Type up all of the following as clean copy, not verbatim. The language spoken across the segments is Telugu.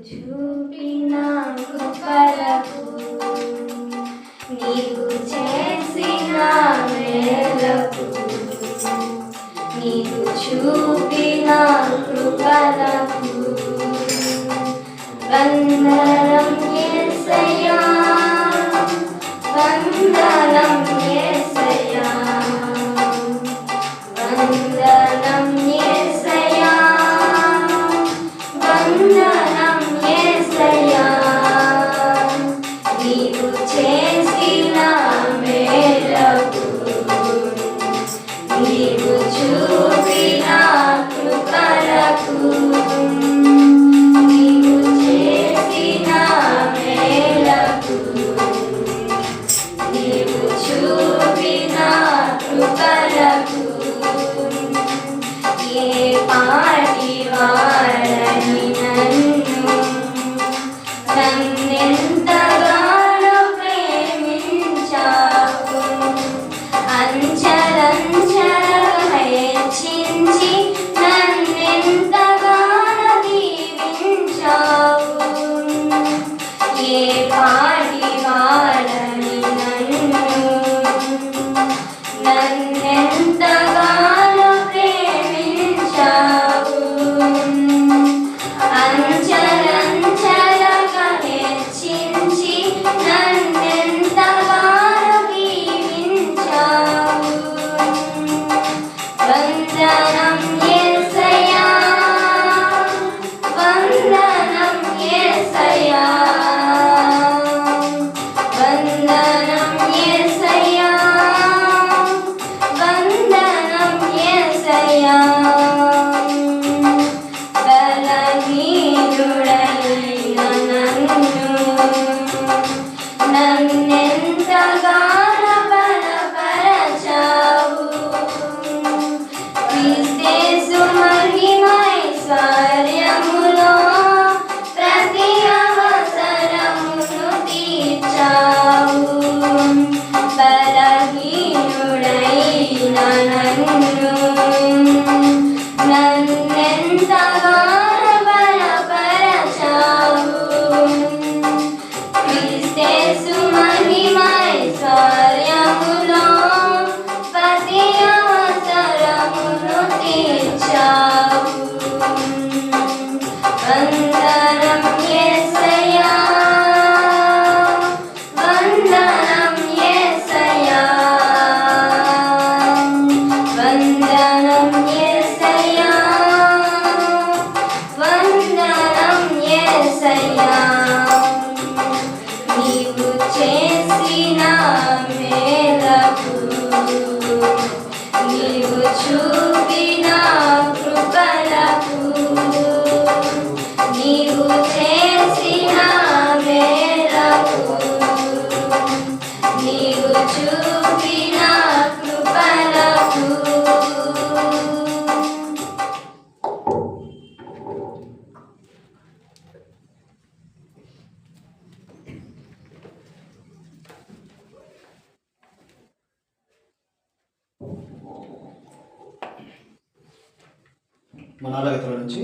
చూపిన కృపలకు నీవు చేసిన మేలకు నీవు చూపిన కృపలకు వందనం యేసయ్యా వందనం యేసయ్యా వందనం యేసయ్యా వందనం యేసయ్యా నీవు చేసిన మేలకు నీవు చూపిన కృపలకు నీవు చేసిన మేలకు నీవు చూపిన కృపలకు ఏ పాటి వాడని నన్నెంతగానో ప్రేమించావు అంచలంచలగా హెచ్చించి నన్నెంతగానో దీవించావు ఏ పాటి వాడని నన్నెంతగానో ప్రేమించావు అంచలంచలగా హెచ్చించి నన్నెంతగానో దీవించావు వందనం యేసయ్యా వందనం యేసయ్యా వందనం యేసయ్యా వందనం యేసయ్యా బలహీనుడైన నన్నెంతగానో బలపరచావు క్రీస్తు మహిమైశ్వర్యములో ప్రతి అవసరమును తీర్చావు బలహీనుడైన నన్నెంతగానో బలపరచావు క్రీస్తు మహిమైశ్వర్యములో ప్రతి అవసరమును తీర్చావు వందనం యేసయ్యా వందనం యేసయ్యా వందనం యేసయ్యా వందనం యేసయ్యా నీవు చేసిన మేలకు నీవు చూపిన కృపలకు నీవు చేసిన మేలకు నీవు చూపిన కృపలకు మనాలగతుల నుంచి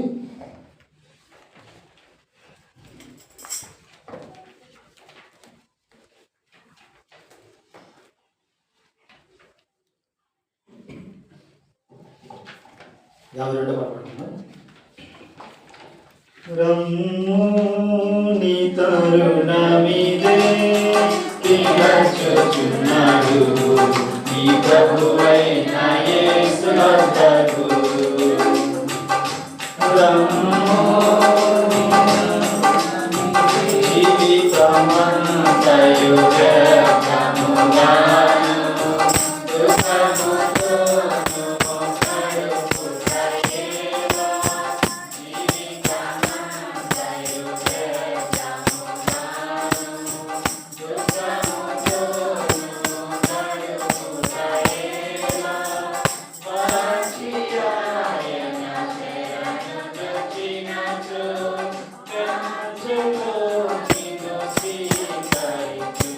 యాభై రెండో పాట పడుతున్నాం. రమ్ము నీ తరుణమిదే వచ్చుచున్నాడు నీ ప్రభువైన యేసు వద్దకు. రమ్ము జీవితమంతయు వ్యర్థముగాను దుఃఖముతోను కడుపుటయేలా జీవితమంతయు వ్యర్థముగాను దుఃఖముతోను కడుపుటయేలా వచ్చి ఆయన శరణు దొచ్చినచో కంచులో నిన్ను స్వీకరించు.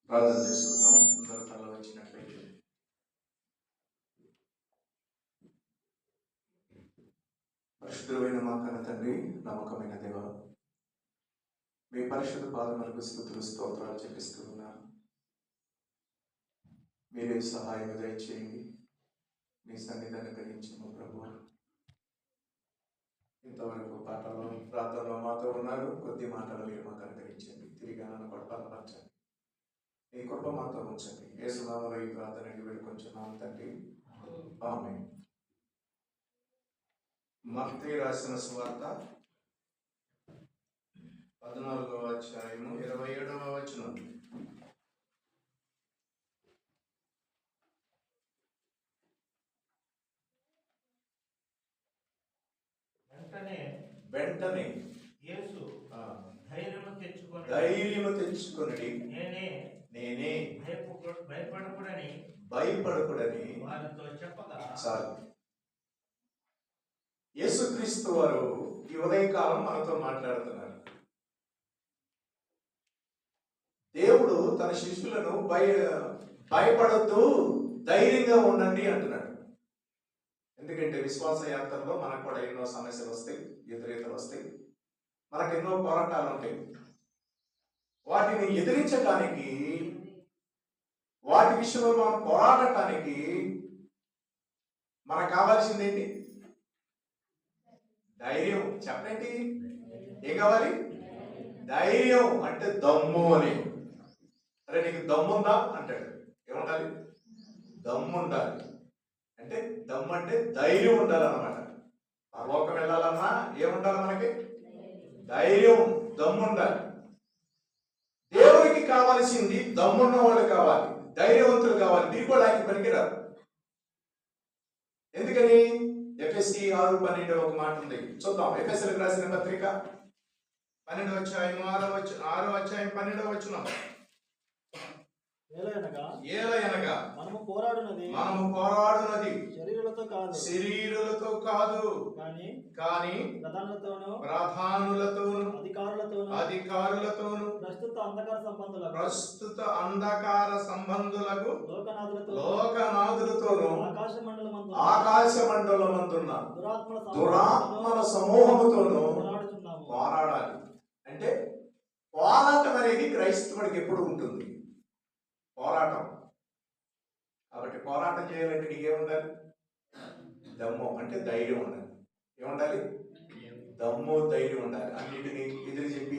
ప్రార్థన చేసుకుందాం. అందరూ తల వచ్చినట్లయితే. పరిశుద్ధమైన మా కన్న తండ్రి, నమ్మకమైన దేవ, మీ పరిశుద్ధ పాదములకు స్తుతులు స్తోత్రాలు చెల్లిస్తూ ఉన్నాను. మీరే సహాయం దయచేయండి. మీ సన్నిధాన్ని గ్రహించము ప్రభు. ఇంతవరకు పాటలో ప్రార్థనలో మాతో ఉన్నారు. కొద్ది మాటలు మీరు మాకు అనుగ్రహించండి. తిరిగి నన్ను బలపరచండి. మీ కృప మాతో ఉంచండి. యేసునామములో ఈ ప్రార్థనకి వేడుకొంచున్నాము తండ్రి. ఆమేన్. మత్తయి రాసిన సువార్త 14వ అధ్యాయము 27వ వచనం. వెంటనే యేసు ధైర్యము తెచ్చుకొనుడి, నేనే భయపడకుడని వారితో చెప్పగా చాలు. యేసుక్రీస్తు వారు ఈ ఉదయకాలం మనతో మాట్లాడుతున్నారు. దేవుడు తన శిష్యులను భయపడొద్దు, ధైర్యంగా ఉండండి అంటున్నాడు. ఎందుకంటే విశ్వాస యాత్రలో మనకు కూడా ఎన్నో సమస్యలు వస్తాయి, ఎదురీతలు వస్తాయి, మనకు ఎన్నో పోరాటాలు ఉంటాయి. వాటిని ఎదిరించడానికి, వాటి విషయంలో మనం పోరాడటానికి మనకు కావాల్సింది ఏంటి? ధైర్యం. చెప్పండి, ఏం కావాలి? ధైర్యం అంటే దమ్ము అని. అరే నీకు దమ్ముందా అంటాడు. ఏముండాలి? దమ్ము ఉండాలి. అంటే దమ్ము అంటే ధైర్యం ఉండాలన్నమాట. పరలోకం వెళ్ళాలన్నా ఏముండాలి? మనకి ధైర్యం, దమ్ము ఉండాలి. దేవునికి కావాల్సింది దమ్మున్న వాళ్ళు కావాలి, ధైర్యవంతులు కావాలి. మీరు కూడా ఆయన పనికిరారు. ఎందుకని? ఎఫ్ఎస్సి 6:12 ఒక మాట ఉంది, చూద్దాం. ఎఫ్ఎస్సీలకు రాసిన పత్రిక 12వ అధ్యాయం 6వ అధ్యాయం 12వ వచనం. ఏలయనగా మనము పోరాడునది శరీరులతో కాదు కానీ ప్రధానులతోను అధికారులతోను ప్రస్తుత అంధకార సంబంధులకు లోకనాథులతోను ఆకాశ మండలమందున్న దురాత్మల సమూహముతోను పోరాడాలి. అంటే పోరాటం అనేది క్రైస్తవుడికి ఎప్పుడు ఉంటుంది. పోరాటం. కాబట్టి పోరాటం చేయాలంటే నీకేముండాలి? దమ్ము అంటే ధైర్యం ఉండాలి. ఏముండాలి? దమ్ము, ధైర్యం ఉండాలి. అన్నిటినీ ఎదురు చెప్పి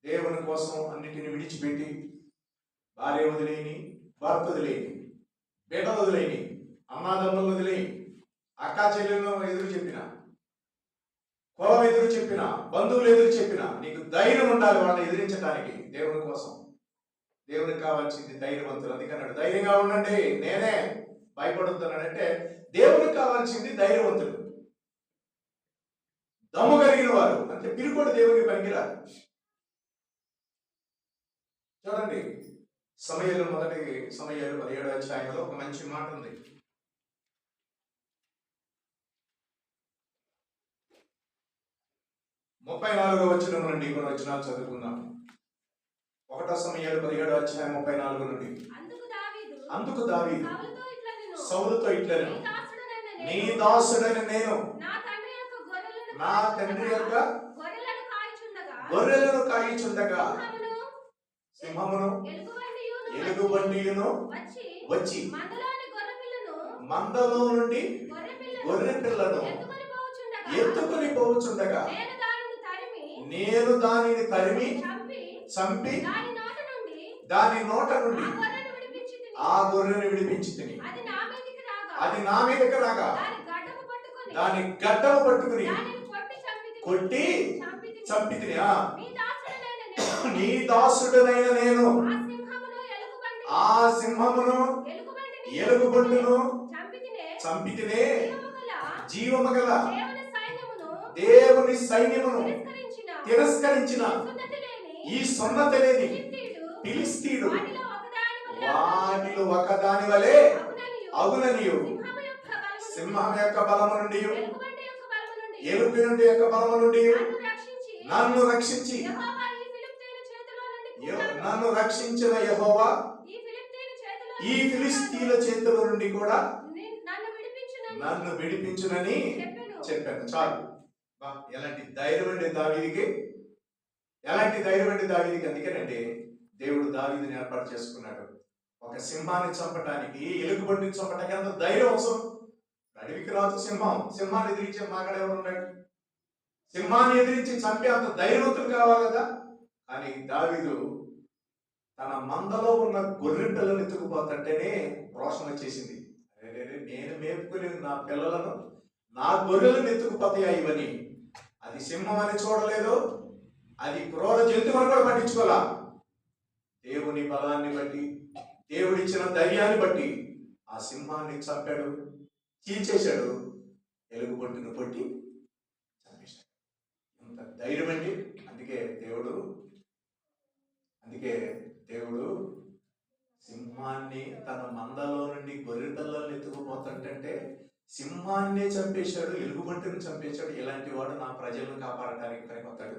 దేవుని కోసం అన్నిటిని విడిచిపెట్టి, భార్య వదిలేని, భర్త వదిలేని, బిడ్డలు వదిలేని, అన్నాదమ్ములు వదిలేని, అక్కా చెల్లెలను ఎదురు చెప్పిన, కులం ఎదురు చెప్పిన, బంధువులు ఎదురు చెప్పిన, నీకు ధైర్యం ఉండాలి వాళ్ళని ఎదిరించడానికి. దేవుని కోసం, దేవునికి కావాల్సింది ధైర్యవంతులు. అందుకన్నాడు ధైర్యంగా ఉండండి, నేనే, భయపడుతున్నాడంటే దేవునికి కావాల్సింది ధైర్యవంతులు, దమ్ము కలిగిన వారు. అంటే పిరుకోడు దేవునికి పనికిరాదు. చూడండి, మొదటి సమయాలు 17వ అధ్యాయంలో ఒక మంచి మాట ఉంది. 34వ వచనం నుండి కొన్ని వచనాలు చదువుకుందాం. 1వ సమయాలు 17వ అధ్యాయం 34 నుండి. అందుకు దావీదు సౌలుతో ఇట్లనెను, నీ దాసుడైన నేను నా తండ్రి యొక్క గొర్రెలను కాయిచుండగా సింహమును ఎలుగుబంటియును వచ్చి మందలో నుండి గొర్రె పిల్లను ఎత్తుకుని పోవచుండగా నేను దానిని తరిమి చంపి దాని నోట నుండి ఆ గొర్రెను విడిపించి తిని, అది నా మీదకి రాగా దాని గడ్డము పట్టుకుని కొట్టి చంపి తిని, నీ దాసుడనైన నేను ఆ సింహమును ఎలుగుబంటును చంపి తినే, జీవము గల దేవుని సైన్యమును తిరస్కరించిన ఈ సున్నత లేని ఫిలిష్తీయుడు వాటిలో ఒకదాని వలె అగుననియు, సింహం యొక్క బలము నుండి ఎలుగుబంటి యొక్క బలము నుండి నన్ను రక్షించిన యెహోవా ఈ ఫిలిష్తీయుల చేతుల నుండి కూడా నన్ను విడిపించునని చెప్పాను. చాలు. ఎలాంటి ధైర్యం అండి దావీదుకి, ఎలాంటి ధైర్యం అండి దావీదుకి. అందుకేనండి దేవుడు దావీదుని ఏర్పాటు చేసుకున్నాడు. ఒక సింహాన్ని చంపడానికి, ఎలుగుబంటిని చంపడానికి అంత ధైర్యం అవసరం. అడవికి రాజు సింహాన్ని ఎదిరించే మాగడ ఎవరు ఉన్నాడు? సింహాన్ని ఎదిరించి చంపే అంత ధైర్యవంతులు కావాలి కదా. కానీ దావీదు తన మందలో ఉన్న గొర్రె పిల్లలు ఎత్తుకుపోతుంటేనే రోషం వచ్చేసింది. నేను మేపుకుని నా పిల్లలను, నా గొర్రెలను ఎత్తుకుపోతాయా ఇవని. అది సింహం అని చూడలేదు, అది క్రూర జంతువుని కూడా పట్టించుకోలా. దేవుని బలాన్ని బట్టి, దేవుడిచ్చిన ధైర్యాన్ని బట్టి ఆ సింహాన్ని చంపాడు, చీల్చేశాడు, ఎలుగుబంటిని కొట్టి చంపేశాడు. ఎంత ధైర్యం అండి. అందుకే దేవుడు సింహాన్ని తన మందలో నుండి గొర్రె పిల్లల్ని ఎత్తుకుపోతుంటే సింహాన్నే చంపేశాడు, ఎలుగుబంటిని చంపేశాడు. ఇలాంటి వాడు నా ప్రజలను కాపాడటానికి పనికొస్తాడు,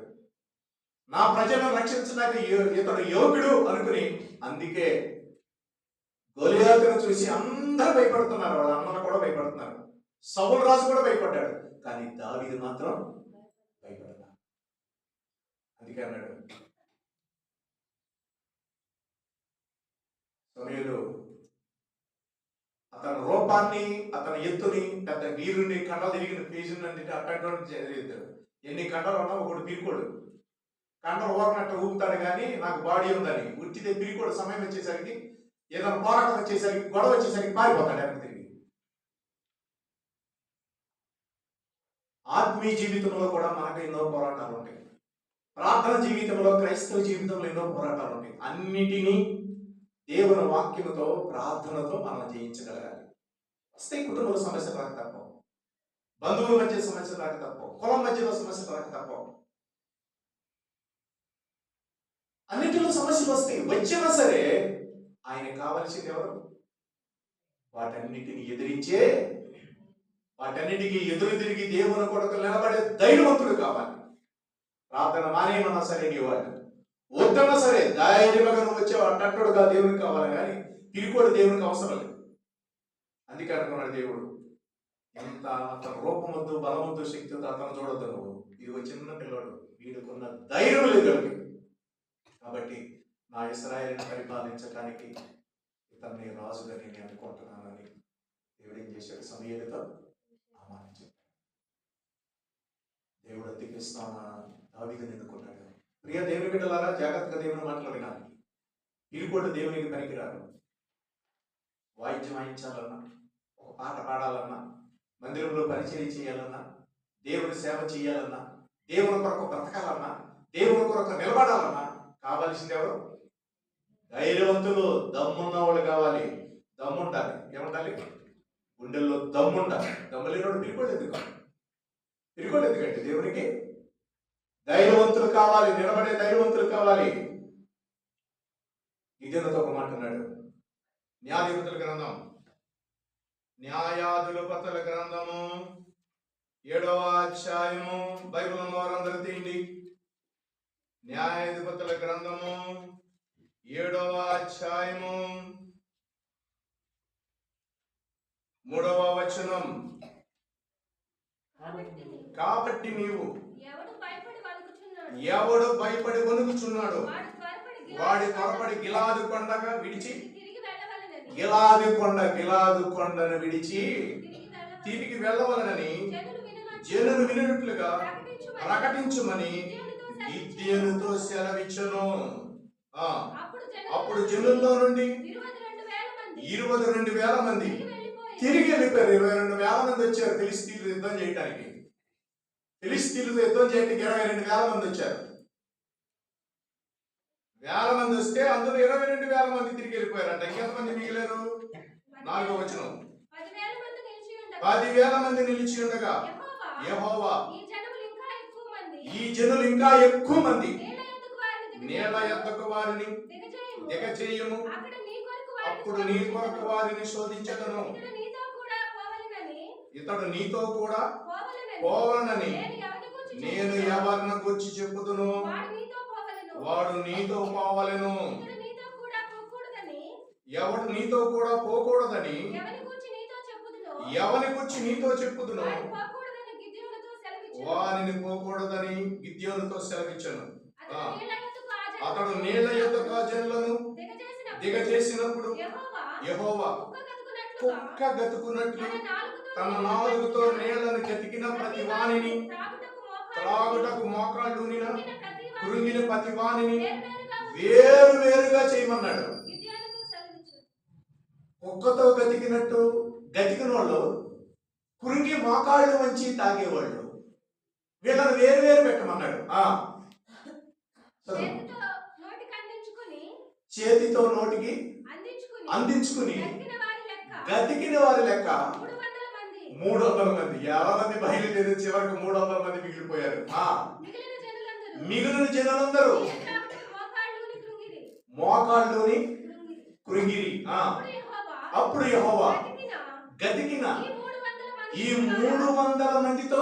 నా ప్రజలను రక్షించడానికి ఇతడు యోగుడు అనుకుని. అందుకే గొలియాతును చూసి అందరూ భయపడుతున్నారు, వాళ్ళ అన్నలు కూడా భయపడుతున్నారు, సౌలు రాజు కూడా భయపడ్డాడు. కానీ దావీదు మాత్రం భయపడతాడు. అందుకే అన్నాడు, రూపాన్ని, అతని ఎత్తుని, పెద్ద వీరుని, కండలు తిరిగిన ఫీజుని అంటే అట్లాంటి ఎన్ని కండలు ఉన్నా ఒకడు పిరికోడు. కండలు ఊరినట్టు ఊపుతాడు కానీ నాకు బాడీ ఉందని ఉట్టితే పిరికోడు. సమయం వచ్చేసరికి ఏదైనా పోరాటం వచ్చేసరికి, గొడవ వచ్చేసరికి పారిపోతాడు వెనక్కి తిరిగి. ఆత్మీయ జీవితంలో కూడా మనకు ఎన్నో పోరాటాలు ఉంటాయి. ప్రార్థన జీవితంలో, క్రైస్తవ జీవితంలో ఎన్నో పోరాటాలు ఉంటాయి. అన్నిటినీ దేవుని వాక్యముతో, ప్రార్థనతో మనం జయించగలగాలి. వస్తే కుటుంబ సమస్యలు రాక తప్ప, బంధువుల మధ్య సమస్యలు రాక తప్ప, కులం మధ్యలో సమస్యలు రాక తప్ప, అన్నిటిలో సమస్యలు వస్తాయి. వచ్చినా సరే ఆయన కావలసింది ఎవరు? వాటన్నిటిని ఎదిరించే, వాటన్నిటికీ ఎదురు తిరిగి దేవుని కొరకు నిలబడే ధైర్యవంతుడు కావాలి. ప్రార్థన మానేయమన్నా సరే నీవాడు, వద్దన్నా సరే ధైర్యంగా నువ్వు వచ్చేవాడు అంటాడుగా దేవునికి కావాలి కానీ పిరికోడు దేవునికి అవసరం లేదు. అందుకే అనుకున్నాడు దేవుడు, ఎంత అతను రూపమొద్దు, బలమొద్దు, శక్తితో అతను చూడొద్దు నువ్వు. ఇది చిన్న పిల్లడు, వీడుకున్న ధైర్యం లేదు కలిగి. కాబట్టి నా ఇశ్రాయేలుని పరిపాలించడానికి ఇతన్ని రాజుగా నేను అనుకుంటున్నానని దేవుడు ఏం చేశాడు? సమూయేలుతో ఆహ్వానించాడు. దేవుడు అతికిస్తానా దావీదుని ఎన్నుకున్నాడు. ప్రియ దేవుని బిడ్డలారా, జాగ్రత్తగా దేవుని మాటలు వినాలి. పిరికోడు దేవునికి పనికిరాడు. వాయిద్యం వాయించాలన్నా, ఒక పాట పాడాలన్నా, మందిరంలో పరిచయం చేయాలన్నా, దేవుని సేవ చేయాలన్నా, దేవుని కొరకు బ్రతకాలన్నా, దేవుని కొరకు నిలబడాలన్నా కావాల్సింది ఎవరు? ధైర్యవంతులు, దమ్మున్న వాళ్ళు కావాలి. దమ్ముండాలి. ఏముండాలి? గుండెల్లో దమ్ముండాలి. దమ్ము లేనివాడు పిరికోడు ఎందుకు? పిరికోడు ఎందుకంటే దేవునికి ధైర్యవంతులు కావాలి, నిలబడే ధైర్యవంతులు కావాలి. గిద్యోనుతో ఒక మాట అన్నాడు. న్యాయాధిపతుల గ్రంథం, న్యాయాధిపతుల గ్రంథము 7వ అధ్యాయము, బైబిల్ ఉన్న వారందరూ తీయండి. న్యాయాధిపతుల గ్రంథము 7వ అధ్యాయము 3వ వచనం. కాబట్టి నీవు ఎవడు భయపడి వణుకుచున్నాడు వాడి త్వరపడి గిలాదు కొండగా విడిచి, గిలాదు కొండను విడిచి తిరిగి వెళ్ళవలనని జనులు వినట్లుగా ప్రకటించుమని గిద్యోనుతో సెలవిచ్చును. అప్పుడు జనుల్లో నుండి 22,000 మంది తిరిగి వెళ్ళిపోయారు. 22,000 మంది వచ్చారు ఫిలిష్తీయులతో యుద్ధం చేయడానికి. ఫిలిష్తీయులతో యుద్ధం చేయడానికి 22,000 మంది వచ్చారు. 1,000 మంది వస్తే అందులో 22,000 మంది తిరిగి వెళ్ళిపోయారంట. ఇంకెంతమంది మిగిలారు? 4వ వచనం. 10,000 మంది నిలిచి ఉండగా యెహోవా ఈ జనులు ఇంకా ఎక్కువ మంది నేల యొద్దకు వారిని దిగజేయుము, అప్పుడు నీ కొరకు వారిని శోధించదను. ఇతడు నీతో కూడా పోవలనని నేను ఎవరిని గురించి చెప్పుదును, వాడు నీతో పోవలెను. ఎవడు నీతో కూడా పోకూడదని ఎవని గురించి నీతో చెప్పుదును, వారిని పోకూడదని గిద్యోనుతో సెలవిచ్చాను. అతడు నీళ్ల యొద్దకు ఆ జనులను దిగజేసినప్పుడు యెహోవా కుక్క గతుకున్నట్లు తన నాలుగుతో నీళ్లను గతికిన ప్రతి వానిని, త్రాగుటకు మోకాళ్ళూనిన కృంగిన ప్రతి వానిని వేరుగా చేయమన్నాడు. కుక్కతో గతికినట్టు గతికిన వాళ్ళు, కురింగి మోకాళ్ళు వంచి తాగేవాళ్ళు, వీళ్ళని వేరు పెట్టమన్నాడు. చేతితో నోటికి అందించుకుని గతికిన వారి లెక్క 300 మంది. 50 మంది బయలుదేరి చివరికి 300 మంది మిగిలిపోయారు. మిగిలిన జనులందరూ మోకాళ్ళలోని కృంగిరి. అప్పుడు యెహోవా గతికిన ఈ 300 మందితో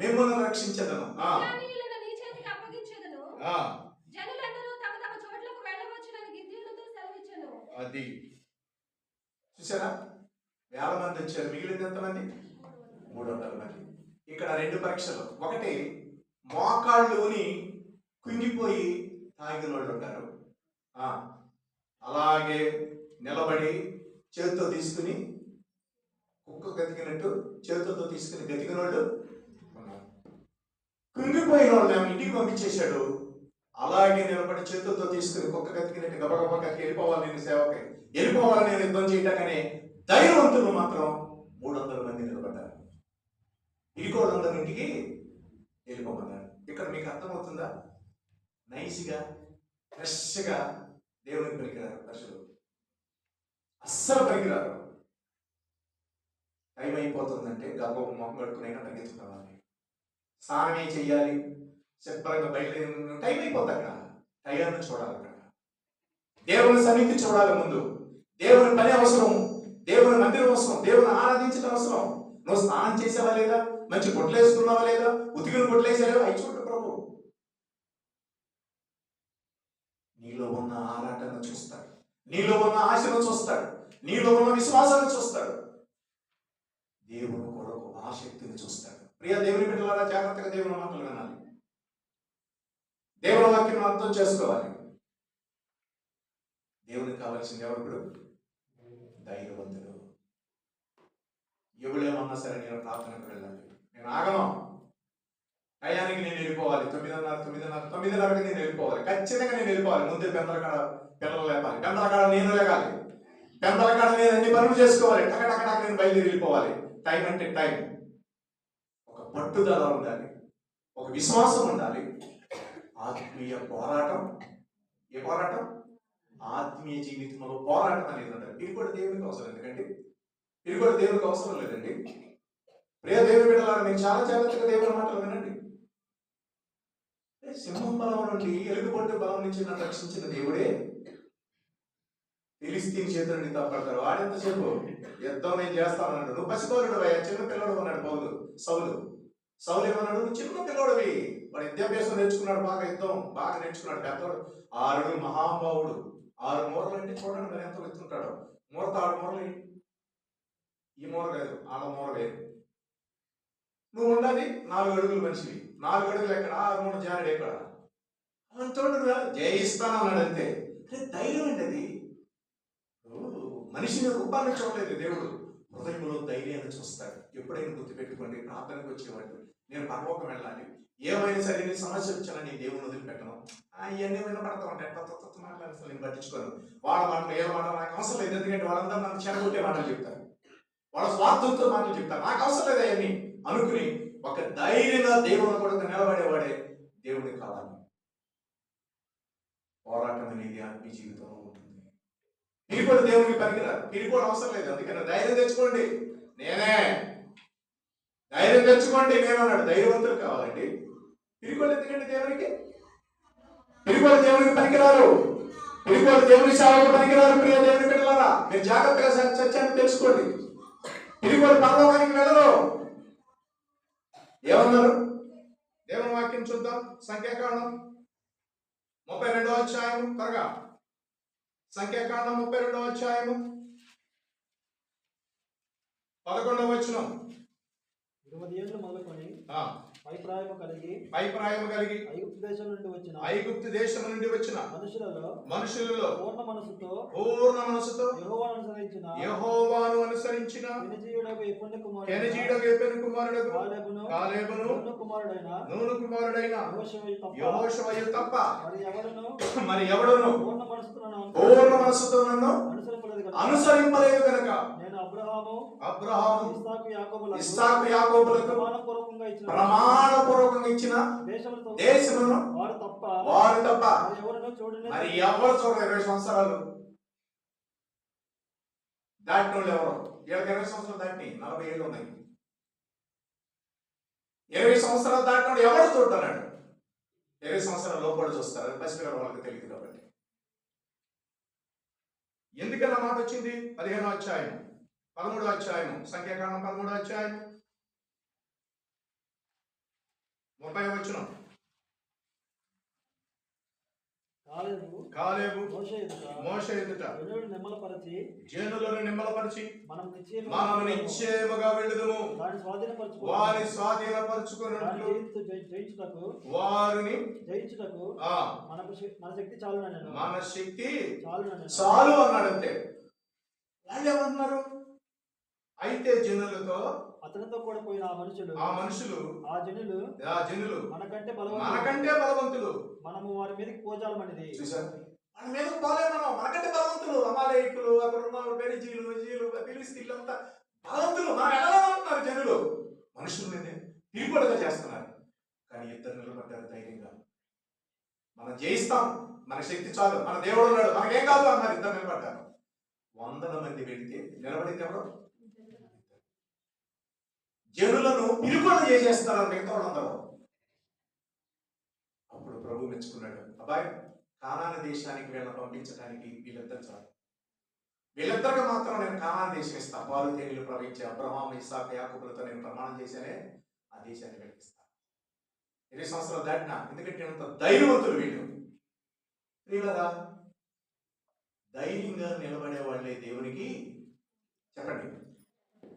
మిమ్మల్ని రక్షించదను. అది చూసారా? 1,000 మంది వచ్చారు, మిగిలింది ఎంతమంది? 300 మంది. ఇక్కడ 2 పరీక్షలు. ఒకటి, మోకాళ్ళుని కుంగిపోయి తాగిన వాళ్ళు ఉంటారు. అలాగే నిలబడి చేతితో తీసుకుని కుక్క గతికినట్టు చేతులతో తీసుకుని గతికిన వాళ్ళు ఉన్నారు. కృంగిపోయిన వాళ్ళని ఇంటికి పంపించేశాడు. అలాగే నిలబడి చేతులతో తీసుకుని కుక్క గతికినట్టు గబగబా గతికి వెళ్ళిపోవాలి, నేను సేవకి వెళ్ళిపోవాలి, నేను యుద్ధం చేయటాకనే ధైర్యవంతులు మాత్రం 300 మంది నిలబడ్డారు. ఇరుకోళ్ళందరూ ఇంటికి వెళ్ళిపోమన్నారు. ఇక్కడ మీకు అర్థమవుతుందా? నైస్గా ఫ్రెష్గా దేవునికి పనికిరారు ప్రజలు, అస్సలు పనికిరారు. టైం అయిపోతుందంటే గర్భం మొహం కడుకునైనా పరిగెత్తుకోవాలి, స్నానమే చెయ్యాలి, శుభ్రంగా బయలుదేరి టైం అయిపోతుంది. అక్కడ టైంను చూడాలి, అక్కడ దేవుని సన్నిధి చూడాలి. ముందు దేవుని పని అవసరం, దేవుని మందిరం అవసరం, దేవుని ఆరాధించడం అవసరం. నువ్వు స్నానం చేసావా లేదా, మంచి బొట్లు వేసుకున్నావా లేదా, ఉతికిన బొట్లు వేసావా, అవి చూడు ప్రభు. నీలో ఉన్న ఆరాటను చూస్తాడు, నీలో ఉన్న ఆశను చూస్తాడు, నీలో ఉన్న విశ్వాసాన్ని చూస్తాడు, దేవుని కొరకు ఆసక్తిని చూస్తాడు. ప్రియ దేవుని బిడ్డలారా, జాగ్రత్తగా దేవుని మాటలు వినాలి, దేవుని వాక్యం అర్థం చేసుకోవాలి. దేవునికి కావాల్సింది ఎవరు? ధైర్యవంతుడు. ఎవడేమన్నా సరే నేను ప్రార్థనకు వెళ్ళాలి, నేను ఆగను, టయానికి నేను వెళ్ళిపోవాలి, 9:30కి నేను వెళ్ళిపోవాలి, ఖచ్చితంగా నేను వెళ్ళిపోవాలి. ముందే పెందల కాడ పిల్లలు లేపాలి, పెందల కాడ నేను లేగాలి, పెందల కాడ నేను అన్ని పనులు చేసుకోవాలి, టకటకటక నేను బయలుదేరి వెళ్ళిపోవాలి. టైం అంటే టైం. ఒక పట్టుదల ఉండాలి, ఒక విశ్వాసం ఉండాలి, ఆత్మీయ పోరాటం. ఏ పోరాటం? ఆత్మీయ జీవితంలో పోరాటం అనేది ఉండాలి. ఇది కూడా దేవునికి అవసరం. ఎందుకంటే ఇది కూడా దేవునికి అవసరం లేదండి. ప్రియ దేవుని బిడ్డలారా, మీరు చాలా జాగ్రత్తగా దేవుని మాటలు వినండి. సింహం బలం నుండి, ఎలుగుబంటి బలం నుంచి నన్ను రక్షించిన దేవుడే ఫిలిస్తీన్ చేతుల నుండి తప్పడతారు. వాడెంతసేపు యుద్ధం నేను చేస్తానన్నాడు. నువ్వు పసిపోరుడు అయ్యా, చిన్న పిల్లడు అన్నాడు సౌలు ఏమన్నాడు? నువ్వు చిన్న పిల్లడివి. వాడు విద్యాభ్యాసం నేర్చుకున్నాడు, బాగా యుద్ధం బాగా నేర్చుకున్నాడు, పెద్దవాడు, 6 అడుగులు మహానుభావుడు. 6 మూరలు అంటే చూడండి మరి ఎంత వెళ్తుంటాడో. మూరతో 6 మూరలు, ఈ మూర కాదు, ఆడ మూర వేరు. నువ్వు ఉండాలి 4 అడుగులు మనిషివి, 4 అడుగులు ఎక్కడ, 6 మూర జారుడు ఎక్కడ అంటుండగా జయిస్తాను అన్నాడు. అంతే. ధైర్యం ఏంటి అది? మనిషిని రూపాన్ని చూడలేదు దేవుడు, హృదయంలో ధైర్యాన్ని చూస్తాడు. ఎప్పుడైనా గుర్తుపెట్టుకోండి, ప్రార్థనకు వచ్చేవాడు, నేను పరలోకం వెళ్ళాలి, ఏమైనా సరే నీ సమస్య వచ్చినా నీ దేవుని వదిలిపెట్టను. ఇవన్నీ వినపడతా ఉంటాయి, మాట్లాడి అసలు నేను పట్టించుకోను. వాళ్ళ మాటలు ఏ మాట నాకు అవసరం లేదు, ఎందుకంటే వాళ్ళందరూ నన్ను చెడగొట్టే మాటలు చెప్తారు, వాళ్ళ స్వార్థంతో మాటలు చెప్తారు, నాకు అవసరం లేదు అవన్నీ అనుకుని ఒక ధైర్యంగా దేవుని కొరకు నిలబడేవాడే దేవుడికి కావాలి. పోరాటం అనేది ఆత్మీయ జీవితంలో ఉంటుంది. పిరికోడు దేవునికి పనికిరాదు, పిరికోడు అవసరం లేదు. అందుకని ధైర్యం తెచ్చుకోండి, నేనే ధైర్యం తెచ్చుకోండి నేను అన్నాడు. ధైర్యవంతులు కావాలండి. పిరికోడు ఎందుకండి దేవునికి? పిరికోడు దేవునికి పనికిరారు, పిరికోడు దేవుని సేవకు పనికిరారు. ప్రియ దేవుని బిడ్డలారా, మీరు జాగ్రత్తగా సత్యాన్ని తెలుసుకోండి. పిరికోడు పరలోకానికి వెళ్ళరు. ఏమన్నారు? దేవుని వాక్యం చూద్దాం. సంఖ్యాకాండం 32వ అధ్యాయం, త్వరగా సంఖ్యాకాండం 32వ అధ్యాయము 11వ వచనం. 20 ఏళ్ళు మొదలుకొని అభిప్రాయము కలిగి ఐగుప్తు దేశం నుండి వచ్చిన మనుషులలో పూర్ణ మనసుతో యెహోవాను అనుసరించిన కెనజీయుడగు యెఫున్నె కుమారుడగు కాలేబును నూను కుమారుడైన యెహోషువయు తప్ప మరి ఎవడును పూర్ణ మనసుతో నన్ను అనుసరింపలేదు కనుక నేను అబ్రహాము ఇస్సాకు యాకోబులకు ప్రమాణపూర్వకంగా ఇచ్చిన దేశమును వారు తప్ప మరి ఎవరు చూడరు. 20 సంవత్సరాలు దాటిన వాళ్ళు ఎవరు? 20 సంవత్సరాలు దాటి 40 ఏళ్ళు ఉన్నాయి. 20 సంవత్సరాలు దాటిన ఎవరు చూడన్నాడు? 20 సంవత్సరాల లోపల చూస్తారు, అది పసిపిల్లల వాళ్ళకి తెలియదు కాబట్టి. ఎందుకన్నా మాట వచ్చింది? 15వ అధ్యాయం 13వ అధ్యాయం సంఖ్యాకాండం 13వ అధ్యాయం 30వ వచనం. కాలేబు మోషే ఎదుట జనులను నిమ్మలపరిచి మనము నిశ్చయముగా వెళ్ళుదుము, వారిని స్వాధీనపరచుకున్నట్లు వారిని జయించుటకు మన శక్తి చాలు అన్నాడు. అంతే. వాళ్ళు ఏమంటున్నారు? అయితే జనులతో అతనితో కూడా పోయిన ఆ మనుషులు ఆ జనులు మనకంటే బలవంతులు. మనము వారి మీదకి పోజాలమనేది. చూసారు, మన మీదకు పోలే, మనం మనకంటే బలవంతులు. అమాలేకులు, అక్కడ ఉన్న పెరిజీలు, ఫిలిస్తీన్లు అంతా బలవంతులు. మనం వెళ్ళాలంటున్నారు జనులు. మనుషుల్ని పీపులుగా చేస్తున్నారు. కానీ ఇద్దరు నిలబడ్డారు ధైర్యంగా. మనం జయిస్తాం, మన శక్తి చాలు, మన దేవుడు ఉన్నాడు, మనకేం కాదు అన్నారు. ఇద్దరు నిలబడ్డారు. 100 మంది వెళితే నిలబడింది ఎవరు? జనులను పిలుపులను చేసేస్తున్నారు మిగతా వాళ్ళందరూ. అప్పుడు ప్రభు మెచ్చుకున్నాడు. అబ్బాయి, కానాను దేశానికి వీళ్ళని పంపించడానికి వీళ్ళిద్దరు చాలు. వీళ్ళిద్దరికి మాత్రం నేను కానాను దేశం ఇస్తా. పాలు తేనెలు ప్రవహించే అబ్రహాము, ఇస్సాకు, యాకోబులతో నేను ప్రమాణం చేశానే, ఆ దేశాన్ని వెళ్ళిస్తా. 20 సంవత్సరాలు దాటినా, ఎందుకంటే అంత ధైర్యవంతులు వీళ్ళు. ప్రియులరా, ధైర్యంగా నిలబడే వాళ్ళే దేవునికి చెప్పండి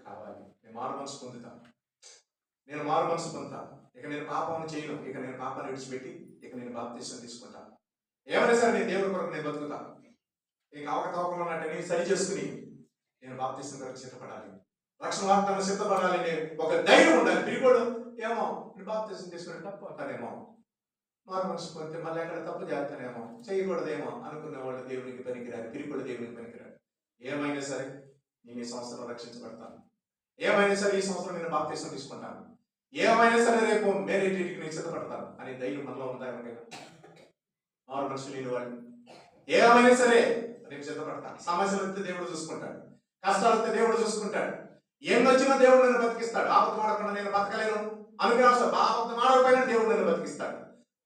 కావాలి. నేను మారు మనసు పొందుతా, నేను మారు మనసు పొందుతా. ఇక నేను పాపాన్ని చేయను, ఇక నేను పాపాన్ని విడిచిపెట్టి ఇక నేను బాప్తిసం తీసుకుంటా. ఏమైనా సరే నేను దేవుని కొరకు నేను బతుకుతా. ఇక అవకతవకలు ఉన్నట్టు నేను సరి చేసుకుని నేను బాప్తిసం కొరకు సిద్ధపడాలి, రక్షణ వాగ్దానం సిద్ధపడాలి అనే ఒక ధైర్యం ఉండాలి. పిరిగోడు ఏమో నేను బాప్తిసం తీసుకుంటే తప్పు అంటానేమో, మారు మనసు పొందితే మళ్ళీ ఎక్కడ తప్పు చేస్తానేమో, చేయకూడదేమో అనుకునే వాళ్ళు దేవునికి పనికిరారు. పిరిగోడు దేవునికి పనికిరారు. ఏమైనా సరే నేను ఈ సంవత్సరం రక్షించబడతాను, ఏమైనా సరే ఈ సంవత్సరం నేను బాప్తిసం తీసుకుంటాను, ఏమైనా సరే రేపు మేరేటికి నేను సిద్ధపడతాను అనే ధైర్యం మనలో ఉందా? ఎవరికైనా? మారు మనసు లేని వాళ్ళు ఏమైనా సరే రేపు సిద్ధపడతాను. సమస్యలు వస్తే దేవుడు చూసుకుంటాడు, కష్టాలు వస్తే దేవుడు చూసుకుంటాడు, ఏం వచ్చినా దేవుడు నన్ను బతికిస్తాడు. ఆపద మాడకుండా నేను బతకలేను అనుగ్రహం, ఆపద మాడకపోయినా దేవుడు నన్ను బతికిస్తాడు.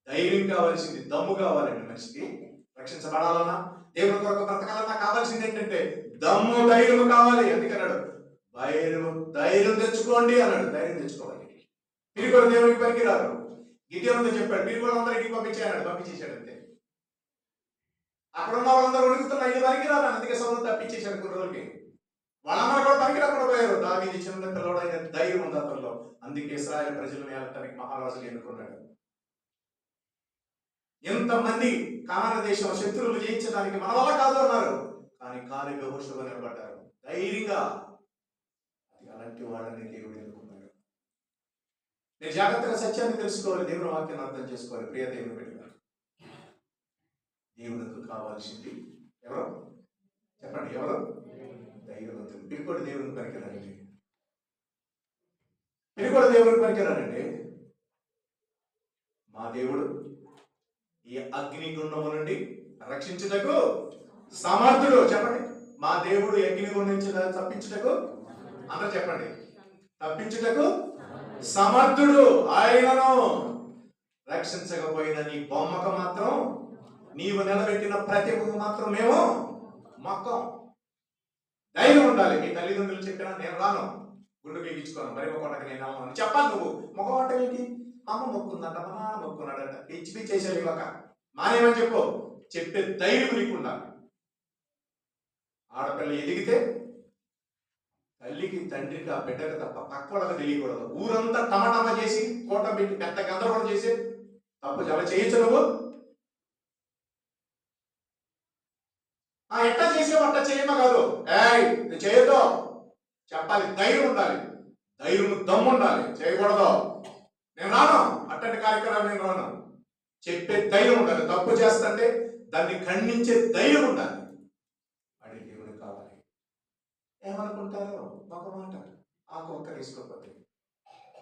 ధైర్యం కావాల్సింది, దమ్ము కావాలండి. మనిషికి రక్షించబడాలన్నా, దేవుడి కొరకు బ్రతకాలన్నా కావాల్సింది ఏంటంటే దమ్ము, ధైర్యం కావాలి. అందుకన్నాడు ధైర్యం తెచ్చుకోండి అన్నాడు. ధైర్యం తెచ్చుకోవాలి. పిరిగోడు దేవునికి పనికిరారు. గిద్యోనుతో చెప్పాడు, పిరిగోడు అందరూ ఇంటికి పంపించాడు, పంపించేశాడు. అంతే. అక్కడ ఉన్న వాళ్ళందరూ ఉడుకుతున్న ఇది పనికిరారు, అందుకే సౌలు తప్పించేశాడు కొన్ని రోజులకి. వాళ్ళందరూ కూడా పనికిరాకుండా పోయారు. దావీదు చిన్న పిల్లవాడైన ధైర్యం ఉంది అతనిలో. అందుకే ఇశ్రాయేలు ప్రజలను ఏలటానికి మహారాజులు ఎన్నుకున్నాడు. ఎంతమంది కానాను దేశం శత్రువులు జయించడానికి మన వల్ల కాదు అన్నారు, కానీ కాలేబు యెహోషువ నిలబడ్డారు ధైర్యంగా. అలాంటి వాళ్ళని దేవుడు ఎన్నుకున్నాడు. మీరు జాగ్రత్తగా సత్యాన్ని తెలుసుకోవాలి, దేవుని వాక్యాన్ని అర్థం చేసుకోవాలి. ప్రియ దేవుని బిడ్డలారా, దేవునికి కావాల్సింది ఎవరు చెప్పండి? ఎవరు? ధైర్యవంతులు. పిరిగోడు దేవునికి పనికిరానండి, పిరిగోడు దేవునికి పనికిరానండి. మా దేవుడు ఈ అగ్నిగుండము నుండి రక్షించుటకు సమర్థుడు. చెప్పండి, మా దేవుడు అగ్నిగుండం నుంచి తప్పించుటకు, అందరూ చెప్పండి, తప్పించుటకు సమర్థుడు. ఆయనను రక్షించకపోయిన నీ బొమ్మకు మాత్రం, నీవు నిలబెట్టిన ప్రతిభకు మాత్రం మేము మొక్కం. ధైర్యం ఉండాలి. మీ తల్లిదండ్రులు చెప్పినా నేను రాను, గుండు గీగించుకోను, మరి ఒక కొట్టకు నేను అమ్మను చెప్పాలి. నువ్వు మొక్క వంట ఏంటి? అమ్మ మొక్కుందంట, మా నాన్న మొక్కున్నాడంట, పిచ్చి పిచ్చి చేసేది ఇవ్వక మానేమని చెప్పు. చెప్పే ధైర్యం నీకు ఉండాలి. ఆడపిల్ల ఎదిగితే తల్లికి, తండ్రికి, ఆ బిడ్డకు తప్ప పక్క వాళ్ళకి తెలియకూడదు. ఊరంతా టమాటమా చేసి కోట పెట్టి పెద్ద గందరగోళం చేసి తప్పు చాలా చేయొచ్చు. నువ్వు ఎట్లా చేసేవు అట్లా చేయమా కాదు, చేయొద్దు చెప్పాలి. ధైర్యం ఉండాలి, ధైర్యం దమ్ము ఉండాలి. చేయకూడదు, నేను రాను, అట్టంటి కార్యక్రమాలు నేను రాను, చెప్పే ధైర్యం ఉండాలి. తప్పు చేస్తుంటే దాన్ని ఖండించే ధైర్యం ఉండాలి. వాడి దేవుడు కావాలి. ఏమనుకుంటారో ఒక మాట, ఆకు ఒక్క తీసుకోకపోతే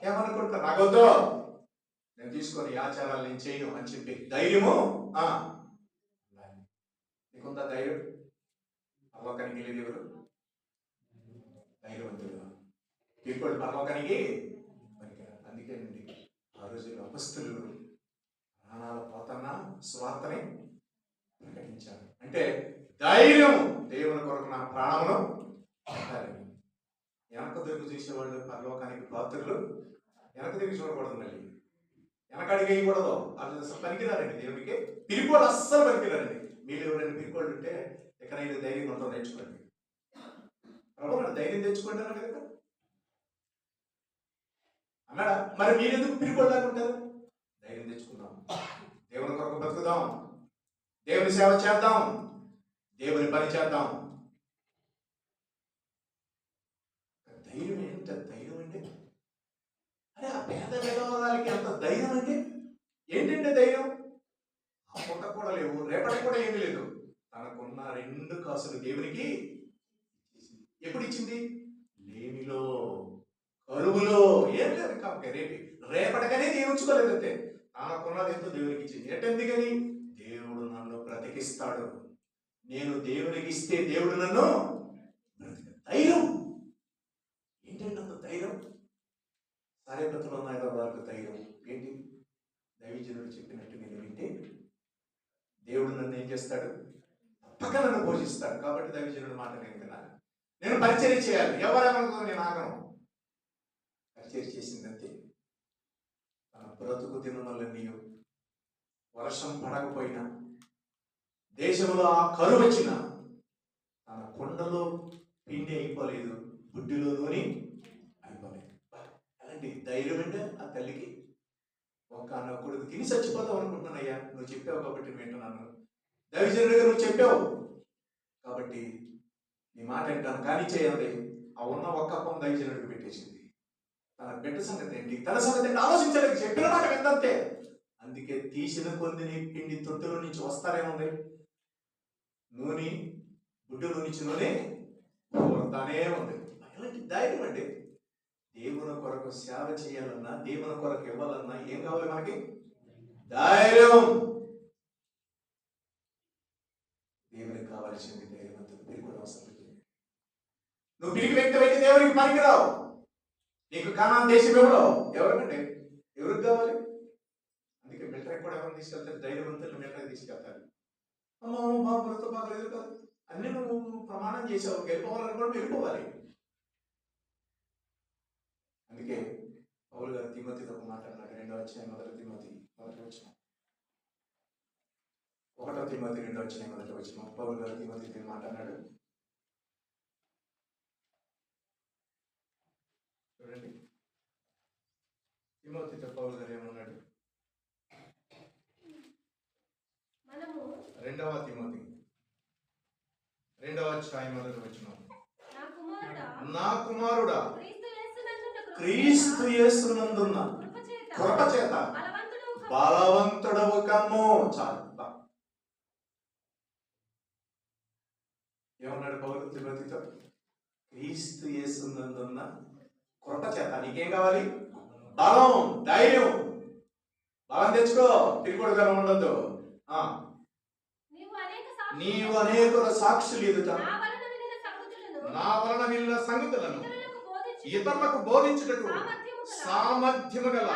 ఏమనుకుంటారు? నాకొద్దు, నేను తీసుకొని ఆచారాలు నేను చేయను అని చెప్పి ధైర్యము నీకుందా? ధైర్యం. పరలోకానికి వెళ్ళేది ఎవరు? ధైర్యవంతుడు. ఇప్పుడు పరలోకానికి అందుకేనండి ఆ రోజు అపస్తులు ప్రాణాల పోతన్న స్వార్థని ప్రకటించారు. అంటే ధైర్యం, దేవుని కొరకు నా ప్రాణమును వెనక తిరిగి చూసేవాళ్ళు పరలోకానికి పాత్రలు. వెనక తిరిగి చూడకూడదు, మళ్ళీ వెనక అడిగి వేయకూడదు. వాళ్ళు అసలు పనికిరారండి దేవునికి. పిరికోళ్ళు అస్సలు పనికిరారండి. మీరు ఎవరైనా పిరికోళ్ళు ఉంటే ఎక్కడైనా ధైర్యం ఉంటాం, నేర్చుకోండి. ప్రభు ధైర్యం తెచ్చుకోండి అన్నాడు కదా అన్నాడా? మరి మీరెందుకు పిరికోళ్ళకుంటారు? ధైర్యం తెచ్చుకుందాం, దేవుని కొరకు బతుకుదాం, దేవుని సేవ చేద్దాం, దేవుని పని చేద్దాం. పేద విధవరాలకి ఎంత ధైర్యం అంటే ఏంటంటే ధైర్యం? ఆ పూట కూడా లేవు, రేపటి కూడా ఏమీ లేదు. తనకున్న 2 కాసులు దేవునికి ఇచ్చేసింది. ఎప్పుడు ఇచ్చింది? లేమిలో, కరువులో. ఏం లేదు కాబట్టి రేపటికనే నేను ఉంచుకోలేదు అంతే. తనకున్నది ఎంతో దేవునికి ఇచ్చింది. ఎట్టెందుకని? దేవుడు నన్ను బ్రతికిస్తాడు, నేను దేవునికి ఇస్తే దేవుడు నన్ను ధైర్యం. ఏంటంటే అంత ధైర్యం? సారేపత్తులో ఉన్న 5 వరకు ధైర్యం ఏంటి? దైవజనుడు చెప్పినట్టు నేను వింటే దేవుడు నన్ను ఏం చేస్తాడు? తప్పక నన్ను పోషిస్తాడు. కాబట్టి దైవజనుడు మాట నేను వినాలి, నేను పరిచర్య చేయాలి. ఎవరెవరితో నేను ఆగను. పరిచర్య చేసిందంతే. తన బ్రతుకు దినములన్నీ వర్షం పడకపోయినా, దేశంలో ఆ కరువు వచ్చినా, తన కొండలో పిండి అయిపోలేదు, బుడ్డిలో నూనె అయిపోలేదు. అలాంటి ధైర్యం అంటే ఆ తల్లికి. నా కొడుకు తిని చచ్చిపోతావు అనుకుంటున్నానయ్యా, నువ్వు చెప్పావు కాబట్టి వింటున్నాను. దైవజనుడిగా నువ్వు చెప్పావు కాబట్టి నీ మాట వింటాను. కానీ చేయండి. ఆ ఉన్న ఒక్క పొంద దైవజనుడికి పెట్టేసింది. తన బిడ్డ సంగతి ఏంటి, తన సంగతి ఏంటి ఆలోచించలేదు. చెప్పిన మాట విందంతే. అందుకే తీసిన కొందిని పిండి తొట్టులో నుంచి వస్తారేముంది, నూనె గుడ్డులో నుంచి నూనె వస్తానే ఉంది. ఎలాంటి ధైర్యం అండి! దేవుని కొరకు సేవ చేయాలన్నా, దేవుని కొరకు ఇవ్వాలన్నా ఏం కావాలి మనకి? ధైర్యం. దేవునికి కావాల్సింది ధైర్యవంతులు. మీరు కూడా అవసరం. నువ్వు పిరికి వ్యక్తి అయితే దేవునికి పనికిరావు. నీకు కానాన్ దేశం ఎవడో ఎవరికంటే ఎవరికి కావాలి? అందుకే మిలిటరీ కూడా ఎవరిని తీసుకెళ్తారు? ధైర్యవంతులు మిలిటరీ తీసుకెళ్తారు. అమ్మో బాబులతో బాగలేదు కాదు, అన్ని నువ్వు ప్రమాణం చేసావు, వెళ్ళిపోవాలని కూడా వెళ్ళిపోవాలి. అందుకే పౌలు గారు తిమోతితో ఒక మాట అన్నాడు. 2వ అధ్యాయం 1 తిమోతి 1వ వచనం. 1వ తిమోతి 2వ అధ్యాయం 1వ వచనం. పౌలు గారు తిమోతితో మాట అన్నాడు. చూడండి, తిమోతితో పౌలు గారు ఏమన్నాడు? 2వ తిమోతి 2వ అధ్యాయం 1వ వచనం. నా కుమారుడా, క్రీస్తు యేసునందున్న కృప చేత బలవంతుడవు కమ్ము. చాలు. ఏమన్నాడు పౌలు తిమోతితో? క్రీస్తు యేసునందున్న కృప చేత నీకేం కావాలి? బలం, ధైర్యం. బలం తెచ్చుకో, తిరుగుడుగా ఉండొద్దు. నీవు అనేకుల సాక్షులు ఎదుట నా వలన విన్న సంగతులను ఇతరులకు బోధించుటకు సామర్థ్యము గల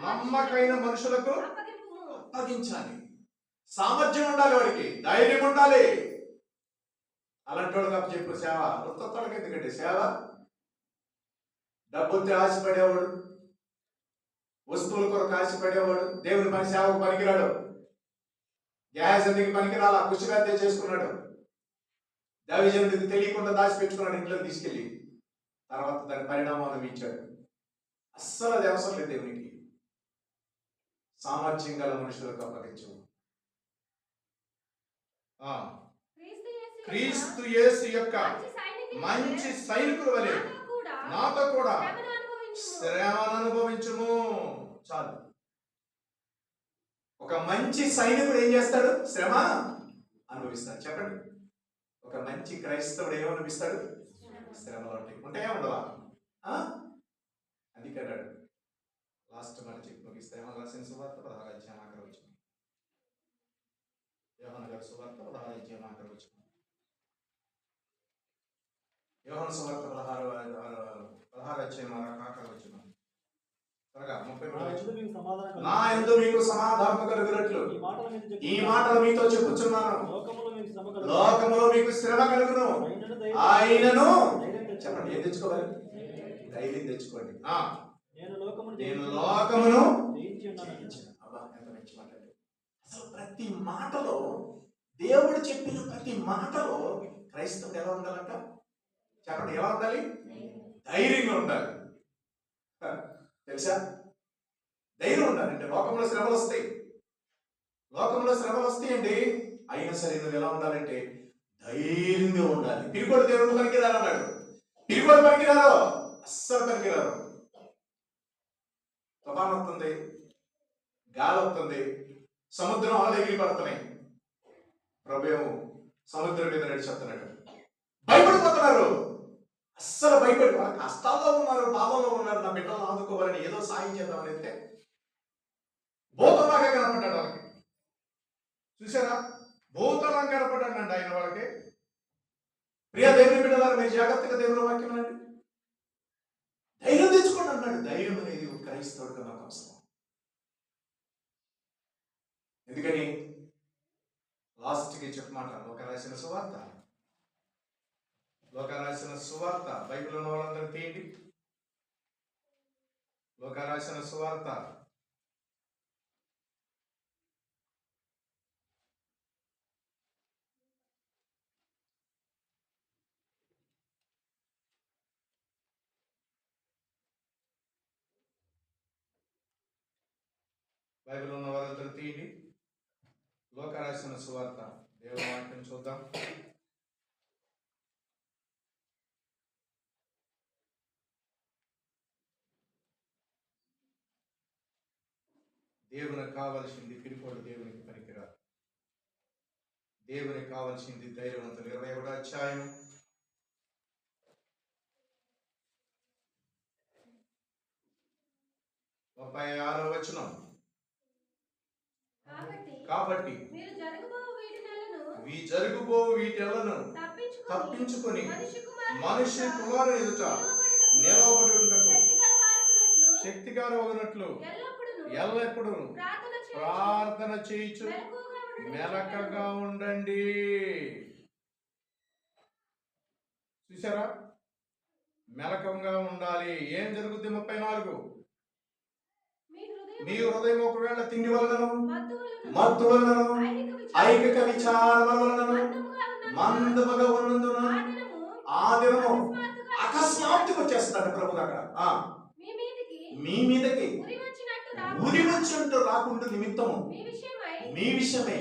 నమ్మకమైన మనుషులకు అప్పగించాలి. సామర్థ్యం ఉండాలి, వాడికి ధైర్యం ఉండాలి. అలాంటి వాడు కాబట్టి చెప్పు సేవ. వృత్తోత్తరాలకు ఎందుకంటే సేవ. డబ్బుతో ఆశపడేవాడు, వస్తువుల కొరకు ఆశపడేవాడు దేవుని పని సేవకు పనికిరాడు. గ్యాస్ ఎందుకు పనికిరాలా, కుషిగాతే చేసుకున్నాడు. దైవజనుడికి తెలియకుండా దాచిపెట్టుకున్నాడు ఇంట్లోకి తీసుకెళ్ళి. తర్వాత దాని పరిణామాలను ఇచ్చాడు. అస్సలు అది అవసరం లేదు దేవునికి. సామర్థ్యం గల మనుషులకు అప్పగించు. క్రీస్తు యేసు యొక్క మంచి సైనికుల వలె నాతో కూడా శ్రమను అనుభవించుము. చాలు. ఒక మంచి సైనికుడు ఏం చేస్తాడు? శ్రమ అనుభవిస్తాడు. చెప్పండి, ఒక మంచి క్రైస్తవుడు ఏమనిపిస్తాడు? శ్రమలు ఉంటాయా ఉండవా? అందుకే అన్నాడు లాస్ట్ మాట చెప్పి ముగిస్తే రాసిన సువార్త 16వ అధ్యాయం 11వ వచనం. యోహాను గారి సువార్త 16వ అధ్యాయం 11వ వచనం. యోహాను సువార్త 16వ అధ్యాయం 11వ వచనం. త్వరగా 30వ వచనం. నా యందు మీకు సమాధానము కలుగునట్లు ఈ మాటలు మీతో చెప్పుచున్నాను. లోకములో మీకు శ్రమ కలుగును, ఆయనను చెప్పండి ఏం తెచ్చుకోవాలి? ధైర్యం తెచ్చుకోండి. నేను లోకమును ఎంత మంచి మాట. అసలు ప్రతి మాటలో, దేవుడు చెప్పిన ప్రతి మాటలో క్రైస్తవుడు ఎలా ఉండాలంట? చెప్పండి, ఎలా ఉండాలి? ధైర్యంగా ఉండాలి. తెలుసా? ధైర్యం ఉండాలంటే లోకంలో శ్రమలు వస్తాయి. లోకంలో శ్రమలు వస్తాయండి. అయినా సరే నువ్వు ఎలా ఉండాలంటే ధైర్యంగా ఉండాలి. పిరిగోడు దేవుడు పనికిరారు అన్నాడు. పిరిగోడు పనికిరారు, అస్సలు పనికిరారు. తుఫాన్ వస్తుంది, గాలి వస్తుంది, సముద్రం అలలు ఎగిరి పడుతున్నాయి. ప్రభువు సముద్రం మీద నడిచేస్తున్నాడు. భయపడిపోతున్నారు. అస్సలు భయపడి వాళ్ళ కష్టాల్లో ఉన్నారు, బాధల్లో ఉన్నారు. నా బిడ్డలను ఆదుకోవాలని ఏదో సాయం చేద్దామని అయితే భూతంలాగా కనపడ్డాడు వాళ్ళకి. చూసారా, భూతంలాగా కనపడ్డాడండి ఆయన వాళ్ళకి. ప్రియ దేవుని బిడ్డలారా, మీరు జాగ్రత్తగా దేవుని వాక్యం అండి. ధైర్యం తెచ్చుకోండి అన్నాడు. ధైర్యం అనేది ఒక క్రైస్తవుడికి నాకు అవసరం. ఎందుకని లాస్ట్కి చెప్పమాట లోక రాసిన సువార్త, లోక రాసిన సువార్త. బైబిల్ ఉన్న వాళ్ళందరూ తీయండి. లోక రాసిన సువార్త బైబిల్ ఉన్న వాళ్ళందరూ తీయండి. లోక రాసిన సువార్త దేవుని వాక్యం చూద్దాం. దేవునికి కావాల్సింది పిరికోడు, దేవునికి పనికిరాదు. దేవునికి కావాల్సింది ధైర్యవంతులు. 21వ అధ్యాయం 36వ వచనం. కాబట్టి జరుగుబో వీటెలను తప్పించుకొని మనిషి కుమారుని ఎదుట నిలవబడుటకు శక్తికరమగునట్లు ఎల్లప్పుడూ ప్రార్థన చేయుచు మెలకగా ఉండండి. చూసారా, మెలకంగా ఉండాలి. ఏం జరుగుద్ది? 34. మీ హృదయం ఒకవేళ తిండి వలనను, మత్తు వలనను, ఐహిక విచారణ వలనను మందముగా ఉన్నందున ఆ దినము అకస్మాత్తుగా వచ్చేస్తాడు ప్రభు. అక్కడ మీ మీదకి ఉరి వచ్చినట్టు రాకుండా నిమిత్తము మీ విషయమై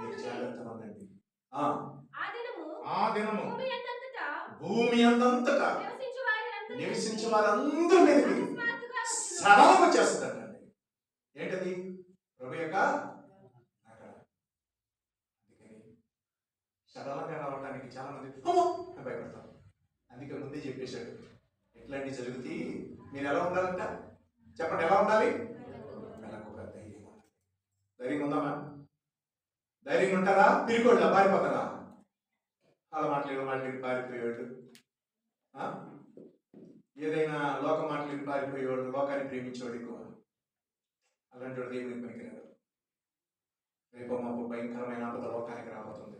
మీరు జాగ్రత్తగా ఉండండి. ఆ దినము భూమి అంతటా నివసించే వారందరి మీదకి సడన్గా వచ్చేస్తాడండి. ఏంటది? ప్రభు యొక్క సడన్గా రావడానికి చాలా మంది భయపడతారు. అందుకే ముందే చెప్పేశాడు, ఎట్లాంటి జరుగుతాయి. మీరు ఎలా ఉండాలంట చెప్పండి. ఎలా ఉండాలి? మెలకుగా ధైర్యం. ధైర్యం ఉందామా? ధైర్యం ఉంటారా? పిరికోళ్ళ పారిపోతారా? అలా మాట్లాడి పారిపోయేవాడు, ఏదైనా లోక మాట్లాడి పారిపోయేవాడు, లోకాన్ని ప్రేమించేవాడు ఎక్కువ. అలాంటి వాడు దేవునికి పనికిరాడు. రేపు మాకు భయంకరమైన ఆపద లోకానికి రాబోతుంది.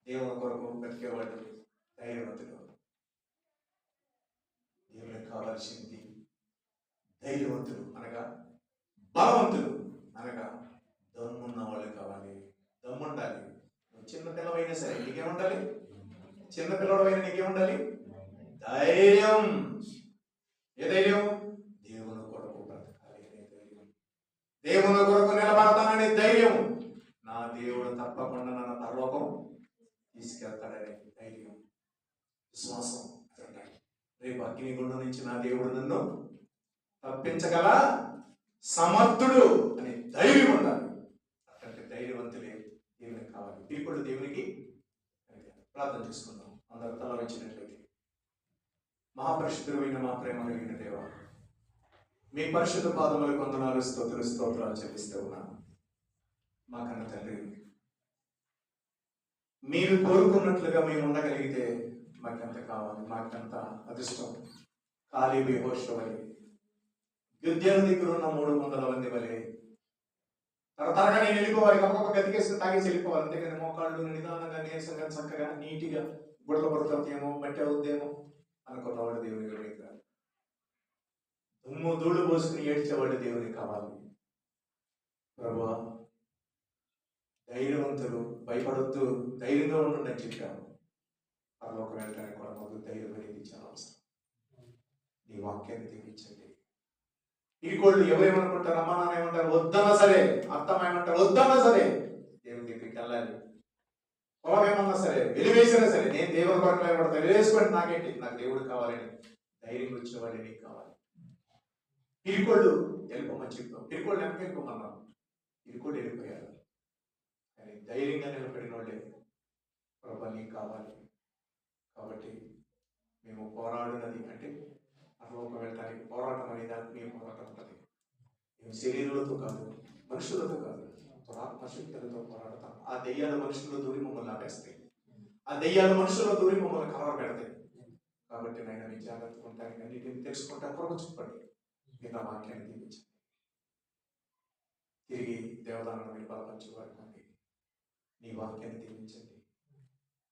దేవుని కొరకు బతికేవాడు ధైర్యవంతుడు. దేవునికి కావాల్సింది ధైర్యవంతులు అనగా బలవంతులు అనగా దమ్మున్న వాళ్ళు కావాలి. దమ్ముండాలి. చిన్నపిల్లవైనా సరే నీకేముండాలి? చిన్నపిల్లడైనా నీకేముండాలి? ధైర్యం. ఏ ధైర్యం? దేవుని కొరకు బ్రతకాలి అనే ధైర్యం. దేవుని కొరకు నిలబడతాననే ధైర్యం. నా దేవుడు తప్పకుండా నన్ను పరలోకం తీసుకెళ్తాడనే ధైర్యం, విశ్వాసం. రేపు అగ్నిగుండం నుంచి నా దేవుడు నన్ను తప్పించగల సమర్థుడు అనే ధైర్యం ఉండాలి. అట్లాంటి ధైర్యవంతులే దేవునికి కావాలి. ఇప్పుడు దేవునికి ప్రార్థన చేసుకుందాం. అందరూ తల వచ్చినట్లయితే. మహాపరిశుద్ధుడైన మా ప్రేమ కలిగిన దేవ, మీ పరిశుద్ధ పాదములకు వందనాలు, స్తోత్రాలు చెల్లిస్తూ ఉన్నాను. మా కన్న తండ్రి, మీరు కోరుకున్నట్లుగా మేము ఉండగలిగితే మాకెంత కావాలి? మాకెంత అదృష్టం. కాలేబు యెహోషువ వలె, గిద్యోను దగ్గర ఉన్న 300 మంది వలె తరతరగా నేను వెళ్ళిపోవాలి, ఒక్కొక్క గతికేసి తాగేసి వెళ్ళిపోవాలి. అంతేకాని మోకాళ్ళు నిదానంగా, నీరసంగా, చక్కగా, నీటిగా గుడ్ల పడుతుందేమో, మట్టి అవుద్దేమో అనుకున్నవాడు దేవుని దగ్గర. దుమ్ము ధూళి పోసుకుని ఏడ్చేవాడు దేవునికి కావాలి. ప్రభువా, ధైర్యవంతులు, భయపడొద్దు, ధైర్యంగా ఉండండి అని చెప్పాను. పరలోకం వెళ్ళడానికి కూడా మాకు ధైర్యం అనేది చాలా అవసరం. నీ వాక్యాన్ని దీవించండి. పిరికోళ్ళు ఎవరేమనుకుంటారు? అమ్మ నాన్న ఏమంటారు? వద్దన్నా సరే, అత్తమ్మ ఏమంటారు? వద్దన్నా సరే దేవుని దగ్గరికి వెళ్ళాలి. పొలం ఏమన్నా సరే, వెలివేసినా సరే, నేను దేవుని కొరకు నిలబడతా, వెలివేసుకోండి, నాకేంటి, నాకు దేవుడు కావాలని ధైర్యం వచ్చేవాడు నీకు కావాలి. పిరికోళ్ళు వెళ్ళిపోమని చెప్తాం. పిరికోళ్ళు వెనక వెళ్ళిపోమన్నాం, పిరికోళ్ళు వెళ్ళిపోయారు. కానీ ధైర్యంగా నిలబడిన వాళ్ళే ప్రభు నీకు కావాలి. కాబట్టి మేము పోరాడినది అంటే పరలోకం వెళ్ళడానికి పోరాటం అనే దానికి మేము పోరాటం ఉన్నది. మేము శరీరాలతో కాదు, మనుషులతో కాదు, ఆత్మశక్తులతో పోరాడతాం. ఆ దెయ్యాల మనుషుల్లో దూరి మమ్మల్ని ఆపేస్తాయి, ఆ దెయ్యాల మనుషుల్లో దూరి మమ్మల్ని కలవ పెడతాయి. కాబట్టి నేను మీ జాగ్రత్తగా ఉంటాను, అన్నిటిని తెలుసుకుంటా కొరకు చెప్పండి. మిగతా వాక్యాన్ని దీవించండి. తిరిగి దేవదానం మీరు బలపరచేవారు కానీ నీ వాక్యాన్ని దీవించండి.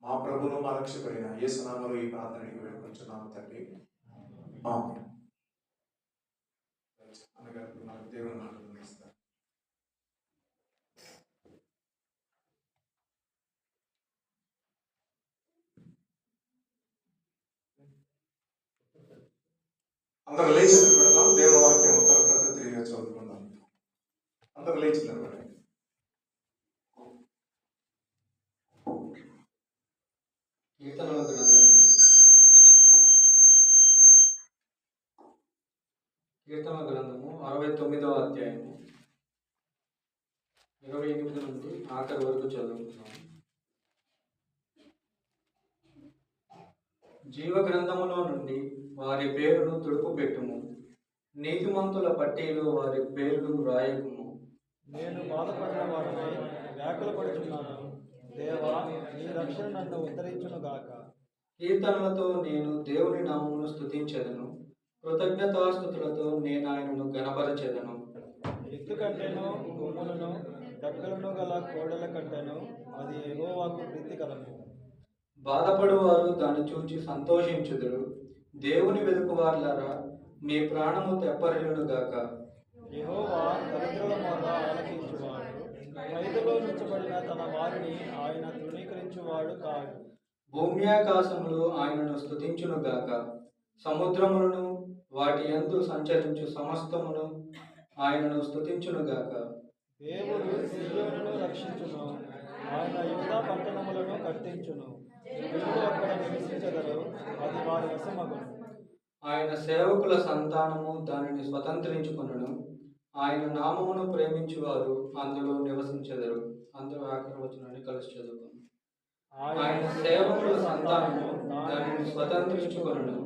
మా ప్రభును మా రక్షకుడైన యేసు నామములో ఈ ప్రార్థనకి వేడుకొంచున్నాము తండ్రి. ఆమేన్. అనగారు నాకు దేవుని మాటలు ఇస్తారు. అందరూ లేచి నిలబడదాం. దేవుని వాక్యం తర్వాత తిరిగి చదువుకుందాం. అందరూ లేచి నిలబడండి. కీర్తనల గ్రంథము 69వ అధ్యాయము 28 నుండి ఆఖరి వరకు చదువుతున్నాం. జీవ గ్రంథములో నుండి వారి పేరును తుడుపు పెట్టుము, నీతిమంతుల పట్టీలో వారి పేర్లు రాయకుము. నేను బాధపడిన వాడిని వ్యాకులపడుచున్నాను. దేవా, నీ రక్షణ నన్ను ఉద్ధరించును గాక. కీర్తనలతో నేను దేవుని నామమును స్తుతించెదను, కృతజ్ఞతాస్తుతులతో నేను ఆయనను గణపరచెదను. ఎత్తు కంటేను కొమ్ములను డక్కలను గల కోడల కంటేను అది యెహోవాకు ప్రీతికరము. బాధపడువారు దాన్ని చూచి సంతోషించుదురు. దేవుని వెదుకువార్లారా, మీ ప్రాణము తెప్పరిల్లును గాక. యెహోవా దరిద్రుల మొర ఆలకించువాడు, ఖైదులో నుంచబడిన తన వారిని ఆయన తృణీకరించువాడు కాడు. భూమ్యాకాశములు ఆయనను స్తుతించును గాక. సముద్రములను వాటి యందు సంచరించు సమస్తమును ఆయనను స్తుతించును గాక. దేవుడు సీయోనును రక్షించును, ఆయన యూదా పట్టణములను కట్టించును. వీరు అక్కడ నివసించెదరు, అది వారి వశమగును. ఆయన సేవకుల సంతానము దానిని స్వతంత్రించుకొనును. ఆయన నామమును ప్రేమించువారు అందులో నివసించెదరు. అందరూ ఆఖరి వచనాన్ని కలిసి చదువుకుందాం. ఆయన సేవకుల సంతానము దానిని స్వతంత్రించుకొనును.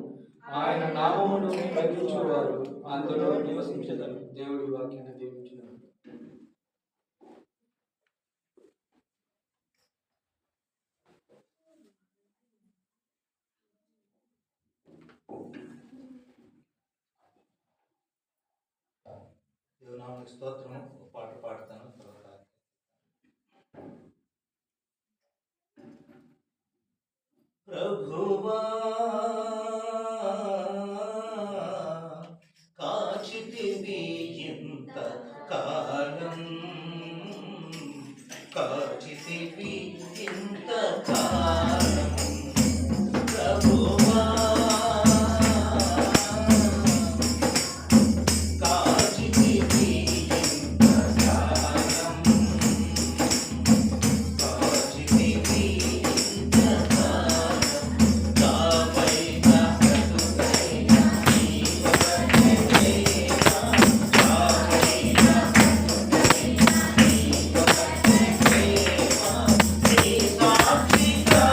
ఆయన నామమును ప్రేమించువారు అందులో నివసించెదరు. దేవుడి వాక్యాన్ని దీవించును. దేవునామనికి స్తోత్రం. ఒక పాట పాడతాను. ప్రభువా కాచితివి ఇంత కాలం, కాచితివి ఇంత కాలం, ప్రభువా కాచితివి ఇంత కాలం, కాచితివి ఇంత కాలం, కావైన బ్రతుకైన నీ ఒకటే ప్రేమ, కావైన బ్రతుకైన నీ ఒకటే ప్రేమ, నీ సాక్షిగా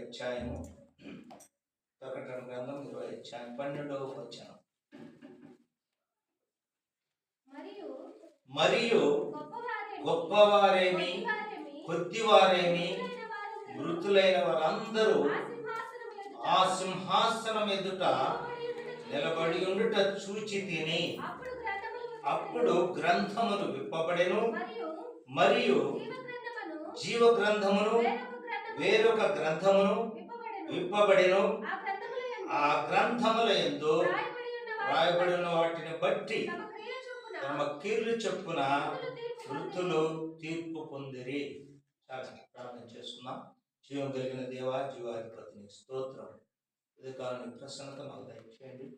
అధ్యాయము, ప్రకటన గ్రంథం 20వ అధ్యాయం 12వ వచనం. మరియు గొప్పవారేమి కొద్దివారేమి మృతులైన వారందరూ ఆ సింహాసనం ఎదుట నిలబడి ఉండుట చూచి తిని, అప్పుడు గ్రంథములు విప్పబడెను, మరియు జీవ గ్రంథమును వేరొక గ్రంథమును విప్పబడెను. ఆ గ్రంథముల యందు రాయబడి ఉన్న వాటిని బట్టి తమ కీర్లు చొప్పున వృత్తులు తీర్పు పొందిరి. చాలా ప్రార్థన చేసుకున్నాం. జీవం కలిగిన దేవా, జీవాధిపతిని స్తోత్రం. ఇది కాలం ప్రసన్నత మాకు దయచేయండి.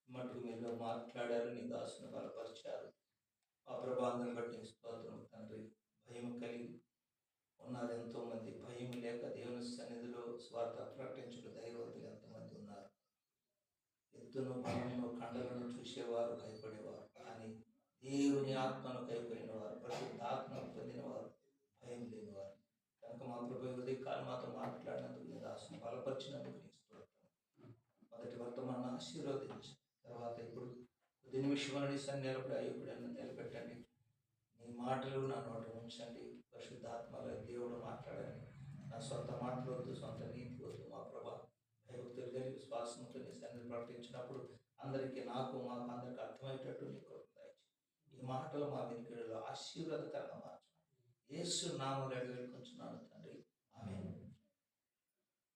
మటుకు మీరు మాట్లాడారు, నీ దాసును బలపరిచారు. ఆ ప్రభావం బట్టి స్తోత్రం తండ్రి. భయం కలిగి ఉన్నారు ఎంతోమంది, భయం లేక దేవుని సన్నిధిలో స్వార్థ ప్రకటించుట ధైర్యవంతులు ఎంతమంది ఉన్నారు. ఎత్తును బలమును కండలను చూసేవారు భయపడేవారు, కానీ దేవుని ఆత్మను కైపోయిన వారు, పరిశుద్ధ ఆత్మను పొందిన వారు, భయం లేనివారు. కనుక మా ప్రభు ఉదయ కాలం మాతో మాట్లాడినందుకు, నీ దాసును బలపరిచినందుకు నీ స్తోత్రం. మొదటి వర్తమానం ఆశీర్వదించి, తర్వాత ఇప్పుడు కొద్ది నిమిషంలో నీ సన్నిధిలో అయ్యకుడని నిలబెట్టండి. నీ మాటలు నా నోట ఉంచండి. పరిశుద్ధాత్మల దేవుడు మాట్లాడండి. నా సొంత మాటలు వద్దు, సొంత నీతి వద్దు. మా ప్రభా, భయభక్తులు కలిగి విశ్వాసంతో నీ సన్నిధి ప్రకటించినప్పుడు అందరికీ, మాకు అందరికి అర్థమయ్యేటట్టు నీ కృప దయచేయి. ఈ మాటలు మా వెనుకలో ఆశీర్వాదకరంగా మార్చండి. యేసు నామములో వేడుకొంచున్నాను తండ్రి, ఆమేన్.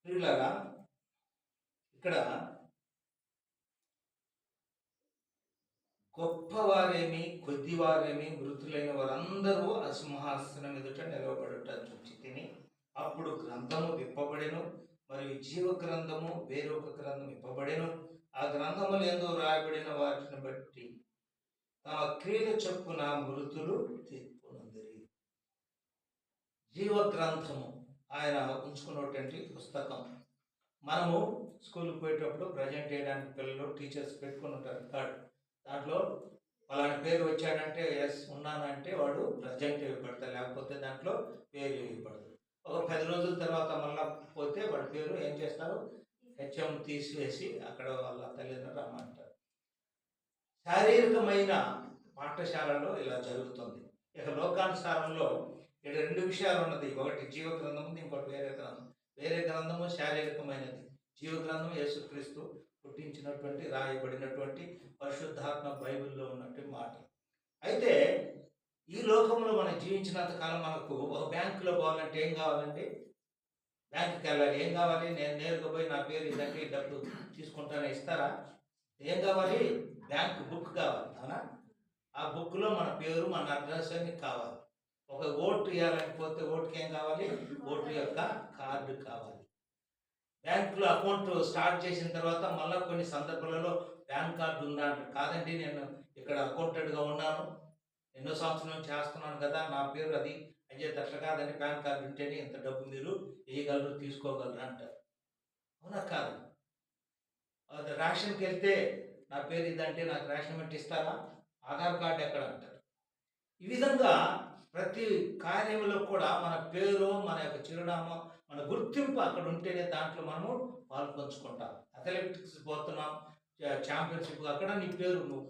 ప్రియులారా, ఇక్కడ గొప్పవారేమి కొద్దివారేమి మృతులైన వారందరూ ఆ సింహాసనం ఎదుట నిలవబడుట చూచి తిని, అప్పుడు గ్రంథము విప్పబడెను, మరియు జీవ గ్రంథము వేరొక గ్రంథం విప్పబడెను. ఆ గ్రంథములు ఎందు రాయబడిన వాటిని బట్టి తమ క్రియల చొప్పున మృతులు తీర్పు నొందిరి. జీవ గ్రంథము ఆయన ఉంచుకున్నటువంటి పుస్తకం. మనము స్కూల్కి పోయేటప్పుడు ప్రజెంట్ చేయడానికి పిల్లలు టీచర్స్ పెట్టుకుని ఉంటారు కార్డు. దాంట్లో అలాంటి పేరు వచ్చాడంటే ఎస్ ఉన్నానంటే వాడు ప్రజెంట్ ఇవ్వబడతాడు, లేకపోతే దాంట్లో పేరు ఇవ్వబడదు. ఒక 10 రోజుల తర్వాత మళ్ళా పోతే వాడి పేరు ఏం చేస్తారు, హెచ్ఎం తీసివేసి అక్కడ వాళ్ళ తల్లిదండ్రులు రమ్మంటారు. శారీరకమైన పాఠశాలలో ఇలా జరుగుతుంది. ఇక లోకానుసారంలో ఇక్కడ 2 విషయాలు ఉన్నది. ఒకటి జీవ గ్రంథము, ఇంకోటి వేరే గ్రంథం. వేరే గ్రంథము శారీరకమైనది, జీవ గ్రంథం యేసుక్రీస్తు పుట్టించినటువంటి రాయబడినటువంటి పరిశుద్ధాత్మ బైబిల్లో ఉన్నటువంటి మాటలు. అయితే ఈ లోకంలో మనం జీవించినంత కాలం మనకు ఒక బ్యాంకులో పోవాలంటే ఏం కావాలండి, బ్యాంకుకి వెళ్ళాలి. ఏం కావాలి, నేను నేరుగా పోయి నా పేరు ఇదంటే డబ్బు తీసుకుంటానే ఇస్తారా? ఏం కావాలి, బ్యాంక్ బుక్ కావాలి, అవునా? ఆ బుక్లో మన పేరు, మన అడ్రస్ అన్ని కావాలి. ఒక ఓటు ఇవ్వాలనిపోతే ఓటుకి ఏం కావాలి, ఓటు యొక్క కార్డు కావాలి. బ్యాంకులో అకౌంట్ స్టార్ట్ చేసిన తర్వాత మళ్ళీ కొన్ని సందర్భాలలో పాన్ కార్డు ఉందా అంటే, కాదండి నేను ఇక్కడ అకౌంటెంట్గా ఉన్నాను, ఎన్నో సంవత్సరం చేస్తున్నాను కదా, నా పేరు అది అయితే అట్లా కాదండి, పాన్ కార్డు ఉంటేనే ఇంత డబ్బు మీరు వేయగలరు, తీసుకోగలరు అంటారు. అవునా కాదు? రేషన్కి వెళ్తే నా పేరు ఇదంటే నాకు రేషన్ పెట్టి ఇస్తారా, ఆధార్ కార్డు ఎక్కడ అంటారు. ఈ విధంగా ప్రతి కార్యంలో కూడా మన పేరు, మన యొక్క చిరునామా, మన గుర్తింపు అక్కడ ఉంటేనే దాంట్లో మనము పాల్పంచుకుంటాం. అథ్లెటిక్స్ పోతున్నాం, ఛాంపియన్షిప్, అక్కడ నీ పేరు, నువ్వు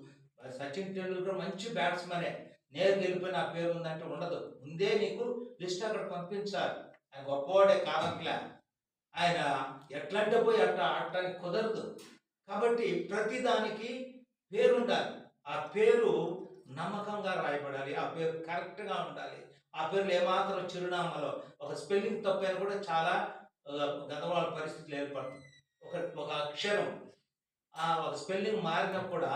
సచిన్ టెండూల్కర్ మంచి బ్యాట్స్మనే, నేరుగా వెళ్ళిపోయి నా పేరు ఉందంటే ఉండదు. ముందే నీకు లిస్ట్ అక్కడ పంపించాలి. ఆయన గొప్పవాడే కాదట్లా, ఆయన ఎట్లంటే పోయి అట్లా ఆడటానికి కుదరదు. కాబట్టి ప్రతిదానికి పేరు ఉండాలి. ఆ పేరు నమ్మకంగా రాయబడాలి, ఆ పేరు కరెక్ట్గా ఉండాలి. ఆ పేర్లు ఏమాత్రం చిరునామాలో ఒక స్పెల్లింగ్ తప్పైనా కూడా చాలా గతవాళ్ళ పరిస్థితులు ఏర్పడుతుంది. ఒక అక్షరం ఒక స్పెల్లింగ్ మారినా కూడా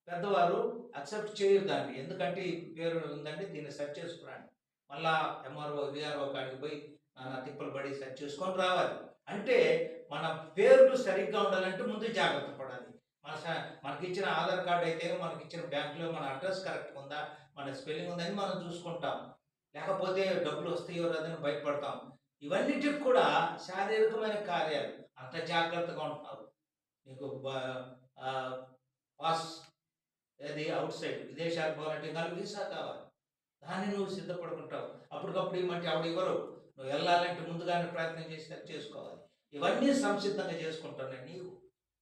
పెద్దవారు అక్సెప్ట్ చేయరు దాన్ని. ఎందుకంటే ఈ పేరు ఉందండి, దీన్ని సెర్చ్ చేసుకురండి, మళ్ళా ఎంఆర్ఓ విఆర్ఓ కాడికి పోయి నాన్న తిప్పలు పడి సెర్చ్ చేసుకొని రావాలి. అంటే మన పేర్లు సరిగ్గా ఉండాలంటే ముందు జాగ్రత్త పడాలి. మనకిచ్చిన ఆధార్ కార్డు అయితే, మనకిచ్చిన బ్యాంకులో మన అడ్రస్ కరెక్ట్గా ఉందా, మన స్పెల్లింగ్ ఉందని మనం చూసుకుంటాం. లేకపోతే డబ్బులు వస్తాయో రాదని భయపడతాం. ఇవన్నిటికి కూడా శారీరకమైన కార్యాలు. అంత జాగ్రత్తగా ఉంటున్నావు. నీకు పాస్ అది అవుట్ సైడ్ విదేశాలకు పోవాలంటే ఇంకా వీసా కావాలి, దాన్ని నువ్వు సిద్ధపడుకుంటావు. అప్పటికప్పుడు ఇవ్వమంటే ఆవిడ ఇవ్వరు. నువ్వు వెళ్ళాలంటే ముందుగానే ప్రయత్నం చేసి చేసుకోవాలి. ఇవన్నీ సంసిద్ధంగా చేసుకుంటున్నా నీవు,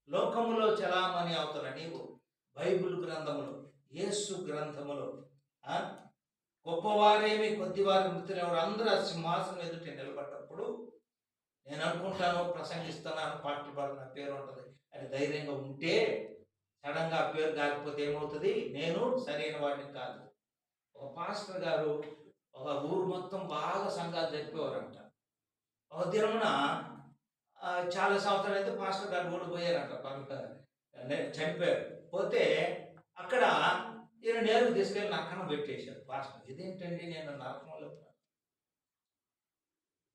లోకములో చలామణి అవుతున్న నీవు, బైబిల్ గ్రంథములు, యేసు గ్రంథములు, గొప్పవారేమి కొద్దివారి మృతులెవరు అందరూ ఆ సింహాసనం ఎదుట నిలబడ్డప్పుడు నేను అనుకుంటాను, ప్రసంగిస్తున్నాను, పాటలు పాడుతున్న పేరు ఉంటుంది అని ధైర్యంగా ఉంటే సడన్గా ఆ పేరు కాకపోతే ఏమవుతుంది? నేను సరైన వాడిని కాదు. ఒక పాస్టర్ గారు ఒక ఊరు మొత్తం బాగా సంఘాలు జరిపేవారంట. ఒక దినమున చాలా సంవత్సరాలు అయితే పాస్టర్ గారు ఓడిపోయారంట, చనిపోయారు. పోతే అక్కడ ఈయన నేరు తీసుకెళ్ళి నరకం పెట్టేశారు పాస్టర్. ఇదేంటండి, నేను నరకంలో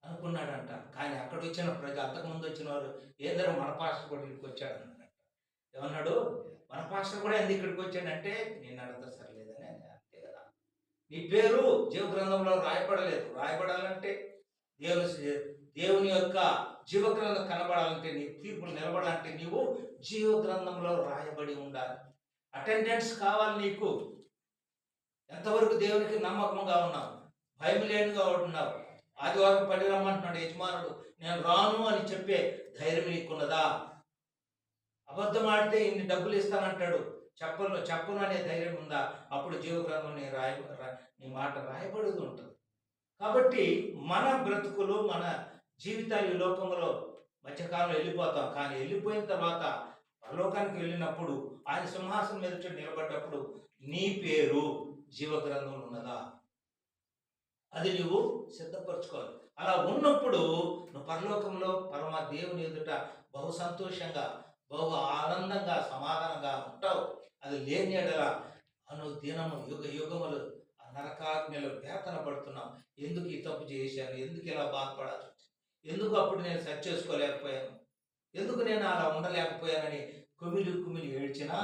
అనుకున్నాడంట. కానీ అక్కడ వచ్చిన ప్రజలు, అంతకుముందు వచ్చిన వారు, ఏదో మన పాస్టర్ కూడా ఇక్కడికి వచ్చాడు అన్నాడంట. ఏమన్నాడు? మన పాస్టర్ కూడా ఎందుకు ఇక్కడికి వచ్చాడంటే, నేను అడతా సరిలేదని. అంతే కదా, నీ పేరు జీవ గ్రంథంలో రాయబడలేదు. రాయబడాలంటే దేవుని యొక్క జీవ గ్రంథం కనబడాలంటే, నీ తీర్పులు నిలబడాలంటే నీవు జీవ గ్రంథంలో రాయబడి ఉండాలి. అటెండెన్స్ కావాలి నీకు. ఎంతవరకు దేవునికి నమ్మకంగా ఉన్నావు, భయం లేనిగా ఉన్నావు. ఆదివారం పడి రమ్మంటున్నాడు యజమానుడు, నేను రాను అని చెప్పే ధైర్యం నీకున్నదా? అబద్ధం ఆడితే ఇన్ని డబ్బులు ఇస్తానంటాడు, చెప్పను అనే ధైర్యం ఉందా? అప్పుడు జీవగ్రంథం నీ మాట రాయబడి ఉంటుంది. కాబట్టి మన బ్రతుకులు, మన జీవితాలు ఈ లోకంలో మధ్యకాలంలో వెళ్ళిపోతాం. కానీ వెళ్ళిపోయిన తర్వాత పరలోకానికి వెళ్ళినప్పుడు ఆయన సింహాసనం మీద నిలబడ్డప్పుడు నీ పేరు జీవగ్రంథంలో ఉన్నదా? అది నువ్వు సిద్ధపరచుకోవాలి. అలా ఉన్నప్పుడు నువ్వు పరలోకంలో పరమ దేవుని ఎదుట బహు సంతోషంగా, బహు ఆనందంగా, సమాధానంగా ఉంటావు. అది లేని ఎడల అనుదినము యుగములు ఆ నరకాగ్నిలో వేతన పడుతున్నావు. ఎందుకు ఈ తప్పు చేశాను, ఎందుకు ఇలా బాధపడాల్సి వచ్చింది, ఎందుకు అప్పుడు నేను సెట్ చేసుకోలేకపోయాను, ఎందుకు నేను అలా ఉండలేకపోయానని కుమిలి ఏడ్చినా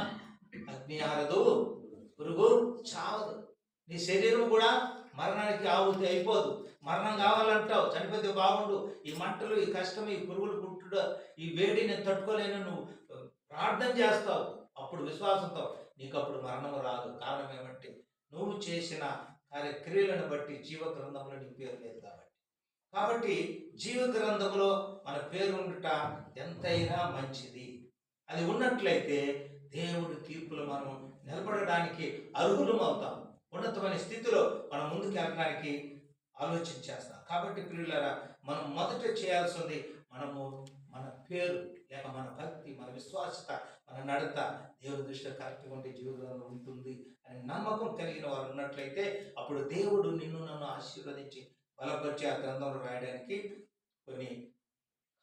అగ్ని ఆరదు, పురుగు చావదు. నీ శరీరం కూడా మరణానికి ఆహుతి అయిపోదు. మరణం కావాలంటావు, చనిపోతే బాగుండు, ఈ మంటలు, ఈ కష్టం, ఈ పురుగులు పుట్టుడు, ఈ వేడి నేను తట్టుకోలేను, నువ్వు ప్రార్థన చేస్తావు. అప్పుడు విశ్వాసంతో నీకు అప్పుడు మరణం రాదు. కారణం ఏమంటే నువ్వు చేసిన కార్యక్రియలను బట్టి జీవ గ్రంథంలో నీ పేరు లేదు కాబట్టి జీవ గ్రంథంలో మన పేరు ఉండుట ఎంతైనా మంచిది. అది ఉన్నట్లయితే దేవుడి తీర్పులు మనం నిలబడడానికి అర్హులం అవుతాం. ఉన్నతమైన స్థితిలో మనం ముందుకు వెళ్ళడానికి ఆలోచించేస్తాం. కాబట్టి ప్రియులారా, మనం మొదట చేయాల్సింది, మనము మన పేరు లేక మన భక్తి, మన విశ్వాసత, మన నడత దేవుడి దృష్టిలో కరెక్ట్గా ఉంటే జీవితంలో ఉంటుంది అనే నమ్మకం కలిగిన వారు ఉన్నట్లయితే అప్పుడు దేవుడు నిన్ను నన్ను ఆశీర్వదించి బలపరిచి ఆ గ్రంథంలో రాయడానికి కొన్ని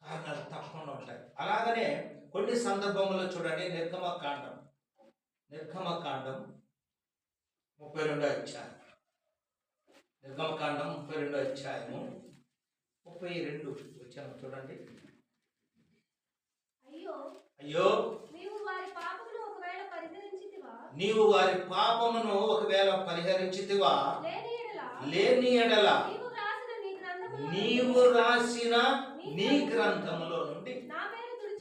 కారణాలు తప్పకుండా ఉంటాయి. అలాగనే కొన్ని సందర్భంలో చూడండి, నిర్గమకాండం 32వ అధ్యాయం, నిర్గమకాండం 32వ అధ్యాయము 32 వచ్చాను చూడండి. అయ్యో నీవు వారి పాపమును ఒకవేళ పరిహరించితివా, లేని ఎడల నీవు రాసిన నీ గ్రంథములో నుండి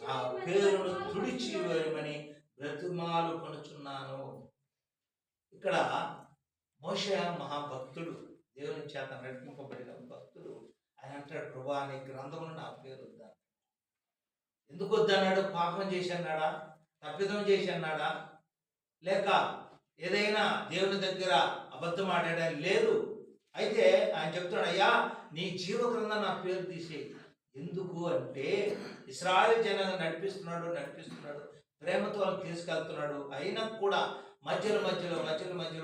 నా పేరును తుడిచివేయమని బ్రతిమాలు కొనుచున్నాను. ఇక్కడ మోషే మహాభక్తుడు, దేవుని చేత నడిపింపబడిన భక్తుడు. ఆయన అంటాడు, ప్రభువా నీ గ్రంథమును నా పేరు వద్దా. ఎందుకు వద్దన్నాడు? పాపం చేసి అన్నాడా, తప్పిదం చేసి అన్నాడా, లేక ఏదైనా దేవుని దగ్గర అబద్ధం ఆడాడా? లేదు. అయితే ఆయన చెప్తున్నాడు, అయ్యా నీ జీవ గ్రంథం నా పేరు తీసేయి. ఎందుకు అంటే ఇశ్రాయేలు జనాన్ని నడిపిస్తున్నాడు, ప్రేమతో వాళ్ళు తీసుకెళ్తున్నాడు. అయినా కూడా మధ్యలో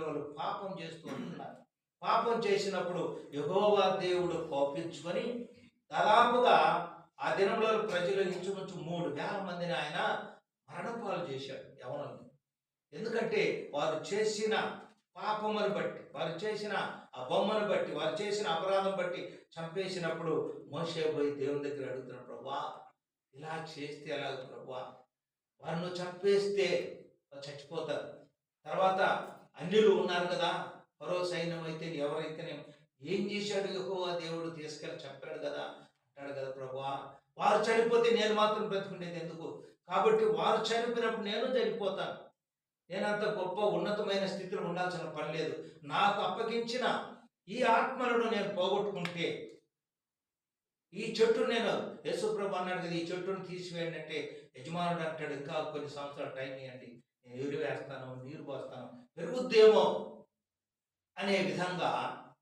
వాళ్ళు పాపం చేస్తూ ఉంటున్నారు. పాపం చేసినప్పుడు యెహోవా దేవుడు కోపించుకొని దాదాపుగా ఆ దినంలో ప్రజలు ఇంచుమించు 3,000 మందిని ఆయన మరణపాలు చేశాడు యవనుల్ని. ఎందుకంటే వారు చేసిన పాపమును బట్టి, వారు చేసిన ఆ బొమ్మను బట్టి, వారు చేసిన అపరాధం బట్టి చంపేసినప్పుడు మోషే పోయి దేవుని దగ్గర అడుగుతున్నాడు, ప్రభువా ఇలా చేస్తే ఎలాగ ప్రభువా, వారిని చంపేస్తే చచ్చిపోతారు. తర్వాత అన్యులు ఉన్నారు కదా, ఫరో సైన్యం అయితే ఎవరైతేనే ఏం చేశాడు యెహోవా దేవుడు, తీసుకెళ్ళి చంపాడు కదా అంటాడు కదా ప్రభువా, వారు చనిపోతే నేను మాత్రం బ్రతుకునేది ఎందుకు? కాబట్టి వారు చనిపోయినప్పుడు నేను చనిపోతాను. నేనంత గొప్ప ఉన్నతమైన స్థితిలో ఉండాల్సిన పని లేదు. నాకు అప్పగించిన ఈ ఆత్మలను నేను పోగొట్టుకుంటే ఈ చెట్టు నేను యేసుప్రభు అన్నాడు కదా, ఈ చెట్టును తీసివేయండి అంటే యజమానుడు అంటాడు ఇంకా కొన్ని సంవత్సరాలు టైం ఇవ్వండి, నేను ఎరువు వేస్తాను, నీరు పోస్తాను, పెరుగుద్దేమో అనే విధంగా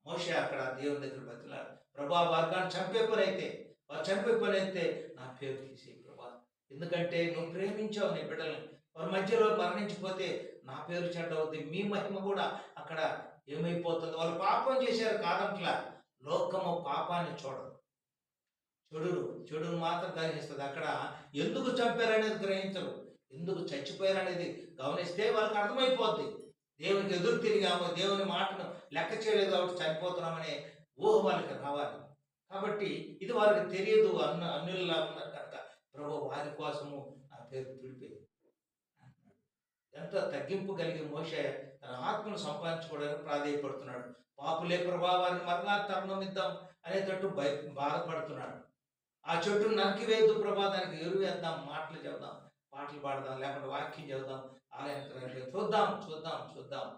మోషే అక్కడ దేవుని దగ్గర బతిలాడు. ప్రభా వర్గాన్ని చంపే పని అయితే, వారు చంపే పని అయితే నా పేరు తీసేయి ప్రభా, ఎందుకంటే నువ్వు ప్రేమించావు నీ బిడ్డల్ని, వారి మధ్యలో మరణించిపోతే నా పేరు చెడ్డ అవుతుంది, మీ మహిమ కూడా అక్కడ ఏమైపోతుంది. వాళ్ళు పాపం చేశారు కాదంట్లా, లోకము పాపాన్ని చూడదు, చెడును మాత్రం గ్రహిస్తుంది. అక్కడ ఎందుకు చంపారనేది గ్రహించరు, ఎందుకు చచ్చిపోయారనేది గమనిస్తే వాళ్ళకి అర్థమైపోద్ది. దేవునికి ఎదురు తిరిగాము, దేవుని మాటను లెక్క చేయలేదు కాబట్టి చనిపోతున్నామనే ఊహ వాళ్ళకి రావాలి. కాబట్టి ఇది వారికి తెలియదు, అన్యుల్లా ఉన్నారు కనుక ప్రభు వారి కోసము నా పేరు తుడిపేది. ఎంత తగ్గింపు కలిగి మోషే తన ఆత్మను సంపాదించుకోవడానికి ప్రాధేయపడుతున్నాడు. పాపులే ప్రభావాన్ని మరలా తరుణం ఇద్దాం అనేటట్టు బాధపడుతున్నాడు. ఆ చెట్టును నరికివేద్దు ప్రభా, దానికి ఎరువు వేద్దాం, మాటలు చెబుదాం, పాటలు పాడదాం, లేకపోతే వాక్యం చెబుదాం, ఆలయానికి చూద్దాం.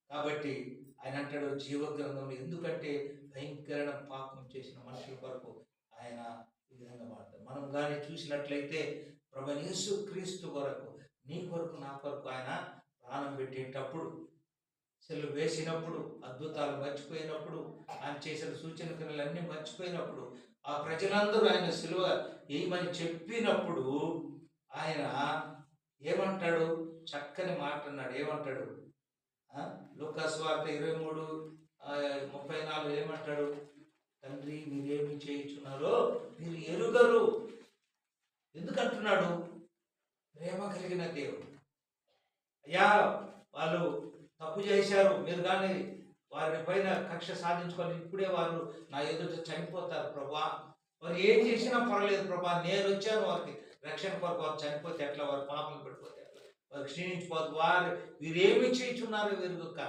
కాబట్టి ఆయన అంటాడు జీవగ్రంథంలో, ఎందుకంటే భయంకరమైన పాపం చేసిన మనుషుల కొరకు ఆయన ఈ విధంగా వాడతాడు. మనం కానీ చూసినట్లయితే ప్రభు యేసు క్రీస్తు కొరకు, నీ కొరకు నా కొరకు ఆయన ప్రాణం పెట్టేటప్పుడు, సెల్లు వేసినప్పుడు, అద్భుతాలు మర్చిపోయినప్పుడు, ఆయన చేసిన సూచన క్రియలన్నీ మర్చిపోయినప్పుడు, ఆ ప్రజలందరూ ఆయన సిలువ వేయమని చెప్పినప్పుడు ఆయన ఏమంటాడు? చక్కని మాట అన్నాడు. ఏమంటాడు? లూకా సువార్త 23:34 ఏమంటాడు? తండ్రి మీరేమి చేయించున్నారో మీరు ఎరుగరు. ఎందుకంటున్నాడు? ప్రేమ కలిగిన దేవుడు. అయ్యా వాళ్ళు తప్పు చేశారు, మీరు కానీ వారి పైన కక్ష సాధించుకొని ఇప్పుడే వారు నా ఎదుట చనిపోతారు ప్రభా, వారు ఏం చేసినా పర్లేదు ప్రభా, నేను వచ్చాను వారికి రక్షణ కొరకు, వారు చనిపోతే ఎట్లా, వారు పాపం పడిపోతే ఎట్లా, వారు క్షీణించిపోతే వీరేమి చేయించున్నారు వీరుక.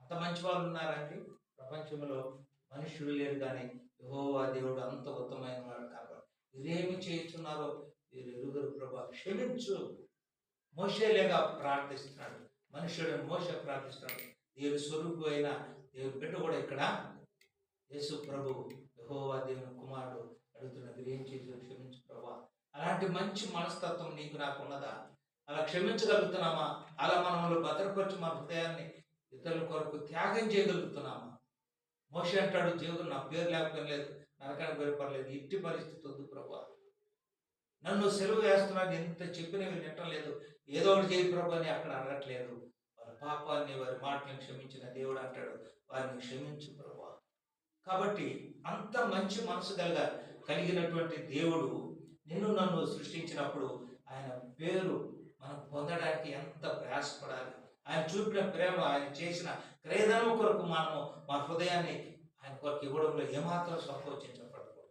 అంత మంచి వాళ్ళు ఉన్నారండి ప్రపంచంలో, మనుషులు లేరు, కానీ యెహోవా దేవుడు అంత ఉత్తమమైన వాడు కాబట్టి వీరేమి చేయించున్నారో వీరు ఎరుగరు ప్రభా, క్షమించు. మోషేలేగా ప్రార్థిస్తున్నాడు, మనుషుడు మోషే ప్రార్థిస్తున్నాడు. దేవుని స్వరూపు అయిన దేవుని బిడ్డ కూడా ఇక్కడ యేసు ప్రభు యెహోవా దేవుని కుమారుడు అడుగుతున్న, మీరు ఏం చేసి క్షమించు ప్రభా. అలాంటి మంచి మనస్తత్వం నీకు నాకు ఉన్నదా? అలా క్షమించగలుగుతున్నామా? అలా మనలో భద్రపరిచి మన హృదయాన్ని ఇతరుల కొరకు త్యాగం చేయగలుగుతున్నామా? మోషే అంటాడు, దేవుడు నా పేరు లేకపోలేదు, నరకానికి పేరు పర్లేదు, ఇట్టి పరిస్థితి వద్దు ప్రభా, నన్ను సెలవు వేస్తున్నాను, ఎంత చెప్పిన వీళ్ళు నిట్టలేదు, ఏదో ఒకటి చేయి ప్రభు అని అక్కడ అడగట్లేదు. వారి పాపాన్ని, వారి మాటలను క్షమించిన దేవుడు అంటాడు, వారిని క్షమించు ప్రభా. కాబట్టి అంత మంచి మనసు కలిగినటువంటి దేవుడు నిన్ను నన్ను సృష్టించినప్పుడు ఆయన పేరు మనం పొందడానికి ఎంత ప్రయాసపడాలి. ఆయన చూపిన ప్రేమ, ఆయన చేసిన క్రయధనం కొరకు మనము మన హృదయాన్ని ఆయన కొరకు ఇవ్వడంలో ఏమాత్రం సంకోచించకూడదు.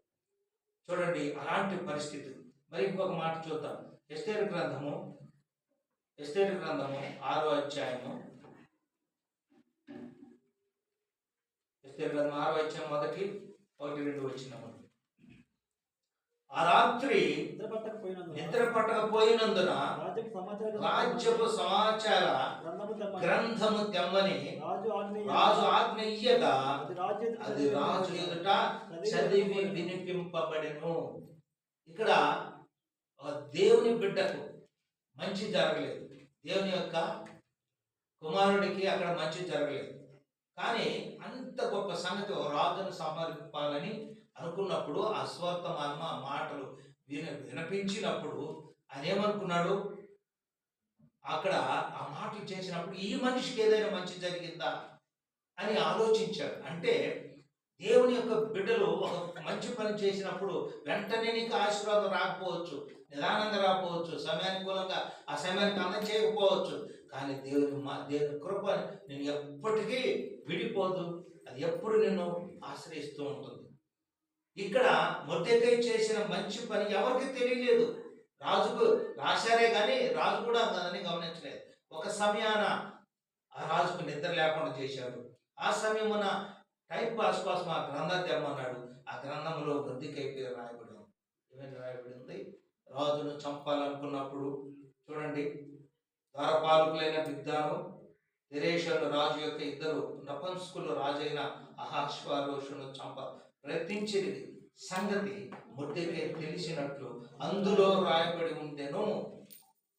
చూడండి అలాంటి పరిస్థితి. మరి ఇంకొక మాట చూద్దాం. ఎస్తేరు గ్రంథము 6వ అధ్యాయము. ఎస్తేరు గ్రంథం 6వ అధ్యాయం 1-2 వచ్చినము. ఆ రాత్రి నిద్ర పట్టకపోయినందున రాజ్యపు సమాచార గ్రంథము తెమ్మని రాజు ఆజ్ఞయ్యగా అది రాజు ఎదుట చదివి వినిపింపబడెను. ఇక్కడ దేవుని బిడ్డకు మంచి జరగలేదు, దేవుని యొక్క కుమారుడికి అక్కడ మంచి జరగలేదు. కానీ అంత గొప్ప సంగతి రాజును సమర్పాలని అనుకున్నప్పుడు, అస్వర్తమాన మాటలు వినిపించినప్పుడు ఆయన ఏమనుకున్నాడు? అక్కడ ఆ మాటలు చేసినప్పుడు ఈ మనిషికి ఏదైనా మంచి జరిగిందా అని ఆలోచించాడు. అంటే దేవుని యొక్క బిడ్డలు ఒక మంచి పని చేసినప్పుడు వెంటనే నీకు ఆశీర్వాదం రాకపోవచ్చు, నిదానంగా రాకపోవచ్చు, సమయానుకూలంగా ఆ సమయానికి అందచేయకపోవచ్చు, కానీ దేవుని కృప నేను ఎప్పటికీ విడిపోదు, అది ఎప్పుడు నిన్ను ఆశ్రయిస్తూ ఉంటుంది. ఇక్కడ మొర్దెకై చేసిన మంచి పని ఎవరికి తెలియలేదు. రాజుకు రాశారే కానీ రాజు కూడా దాన్ని గమనించలేదు. ఒక సమయాన ఆ రాజుకు నిద్ర లేకుండా చేశాడు. ఆ సమయమున టైం పాస్ కోసం ఆ గ్రంథం తెమ్మన్నాడు. ఆ గ్రంథంలో మొర్దెకై పేరు రాయబడి ఉంది. ఏమైనా రాయబడి ఉంది? రాజును చంపాలనుకున్నప్పుడు చూడండి, ద్వారపాలకులైన బిగ్దాను, తెరేషను రాజు యొక్క ఇద్దరు నపుంసకులు రాజైన అహష్వేరోషును ప్రయత్నించినది. సంగతి మొర్దెకై తెలిసినట్లు అందులో రాయబడి ఉండెను.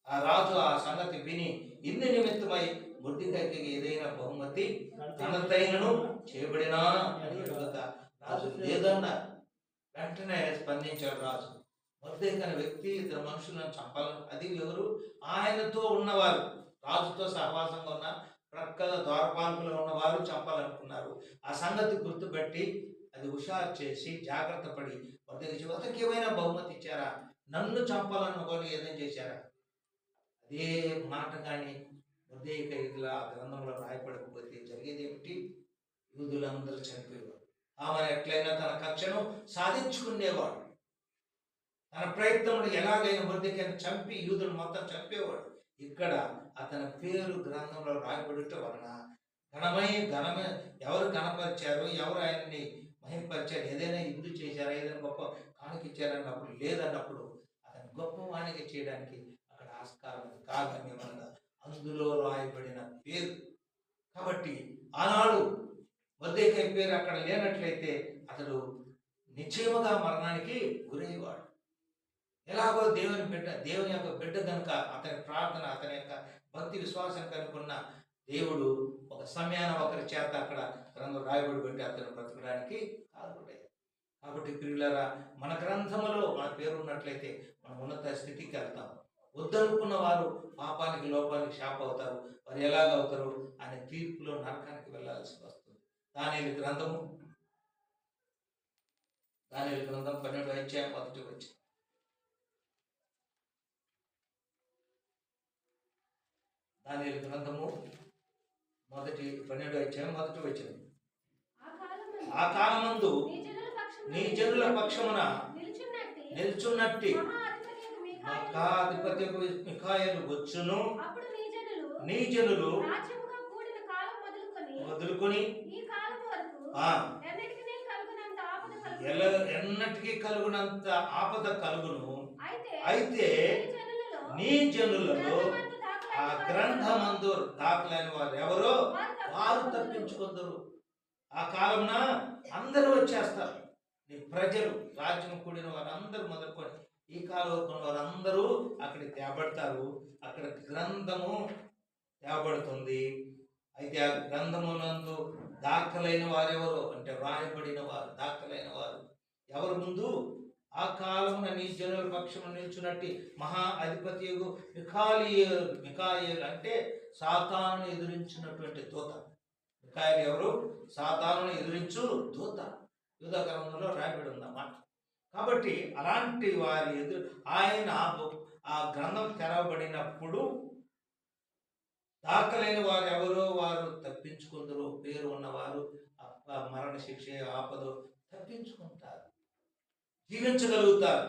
ఆ రాజు ఆ సంగతి విని ఇందు నిమిత్తమై మొర్దెకైకి ఏదైనా బహుమతి తనదైనను చేయబడినా అని అడుగగా రాజు లేదన్నారు. వెంటనే స్పందించాడు రాజు. మొర్దెకై అనే వ్యక్తి ఇద్దరు మనుషులను చంపాలని, అది ఎవరు? ఆయనతో ఉన్నవారు, రాజుతో సహవాసంగా ఉన్న ప్రక్కల ద్వారపాలకులో ఉన్నవారు చంపాలనుకున్నారు. ఆ సంగతి గుర్తుపెట్టి అది హుషారు చేసి జాగ్రత్త పడి మొర్దెకై అతనికి ఏమైనా బహుమతి ఇచ్చారా? నన్ను చంపాలనుకొని ఏదైనా చేశారా? అదే మాట కానీ మొర్దెకై ఆ గ్రంథంలో రాయపడకపోతే జరిగేది ఏమిటి? యూదులందరూ చనిపోయేవారు. ఆమె ఎట్లయినా తన కక్షను సాధించుకునేవాడు. తన ప్రయత్నంలో ఎలాగైనా మొర్దెకైని చంపి యూదులు మొత్తం చంపేవాడు. ఇక్కడ అతని పేరు గ్రంథంలో రాయబడుట వలన ఘనమే ఎవరు గణపరిచారు, ఎవరు ఆయన్ని మహింపరిచారు, ఏదైనా ఇందు చేశారా, ఏదైనా గొప్ప కానుకిచ్చారన్నప్పుడు లేదన్నప్పుడు అతని గొప్పవానికి చేయడానికి అక్కడ ఆస్కారం కాగమ్యమనగా అందులో రాయబడిన పేరు. కాబట్టి ఆనాడు మొర్దెకై పేరు అక్కడ లేనట్లయితే అతడు నిశ్చయముగా మరణానికి గురయ్యేవాడు. ఎలాగో దేవుని యొక్క బిడ్డ కనుక అతని ప్రార్థన, అతని యొక్క భక్తి విశ్వాసం కనుకున్న దేవుడు ఒక సమయాన ఒకరి చేత అక్కడ గ్రంథం రాయబడి పెట్టి అతను బ్రతకడానికి కాదుపడేది. కాబట్టి ప్రియులారా, మన గ్రంథములో మన పేరు ఉన్నట్లయితే మనం ఉన్నత స్థితికి వెళ్తాం. వద్దనుకున్న వారు పాపానికి, లోపానికి శాప అవుతారు. వారు ఎలాగవుతారు అనే తీర్పులో నరకానికి వెళ్ళాల్సి వస్తుంది. దానియేలు గ్రంథం 12వ అధ్యాయం 1వ వచనం. దానియేలు గ్రంథము 12వ అధ్యాయం 1వ వచనం. ఆ కాలమందు నీ జనుల పక్షమున నిల్చున్నట్టి మహాధిపతి మిఖాయేలు వచ్చును. నీ జనులు మొదలుకొని ఎన్నటికీ కలుగునంత ఆపద కలుగును. అయితే నీ జనులలో ఆ గ్రంథమందు దాఖలైన వారు ఎవరో వారు తప్పించుకుందరు. ఆ కాలమున అందరూ వచ్చేస్తారు. నీ ప్రజలు, రాజ్యం కూడిన వారందరూ మొదలుకొని ఈ కాలంలో వారందరూ అక్కడికి తేబడతారు. అక్కడ గ్రంథము తేబడుతుంది. అయితే ఆ గ్రంథమునందు దాఖలైన వారెవరు అంటే రాయబడిన వారు, దాఖలైన వారు ఎవరు? ముందు ఆ కాలమున నీ జనుల పక్షము నిల్చున్నట్టి మహా అధిపతి మిఖాయేలు అంటే సాతాను ఎదురించినటువంటి దూత. మిఖాయేలు ఎవరు? సాతాను ఎదురించు దూత. యూదా గ్రంథంలో రాయబడి ఉందన్నమాట. కాబట్టి అలాంటి వారి ఆయన ఆ గ్రంథం తెరవబడినప్పుడు దాఖలైన వారు ఎవరో వారు తప్పించుకుందరు. పేరు ఉన్నవారు మరణ శిక్ష ఆపదు తప్పించుకుంటారు, జీవించగలుగుతారు.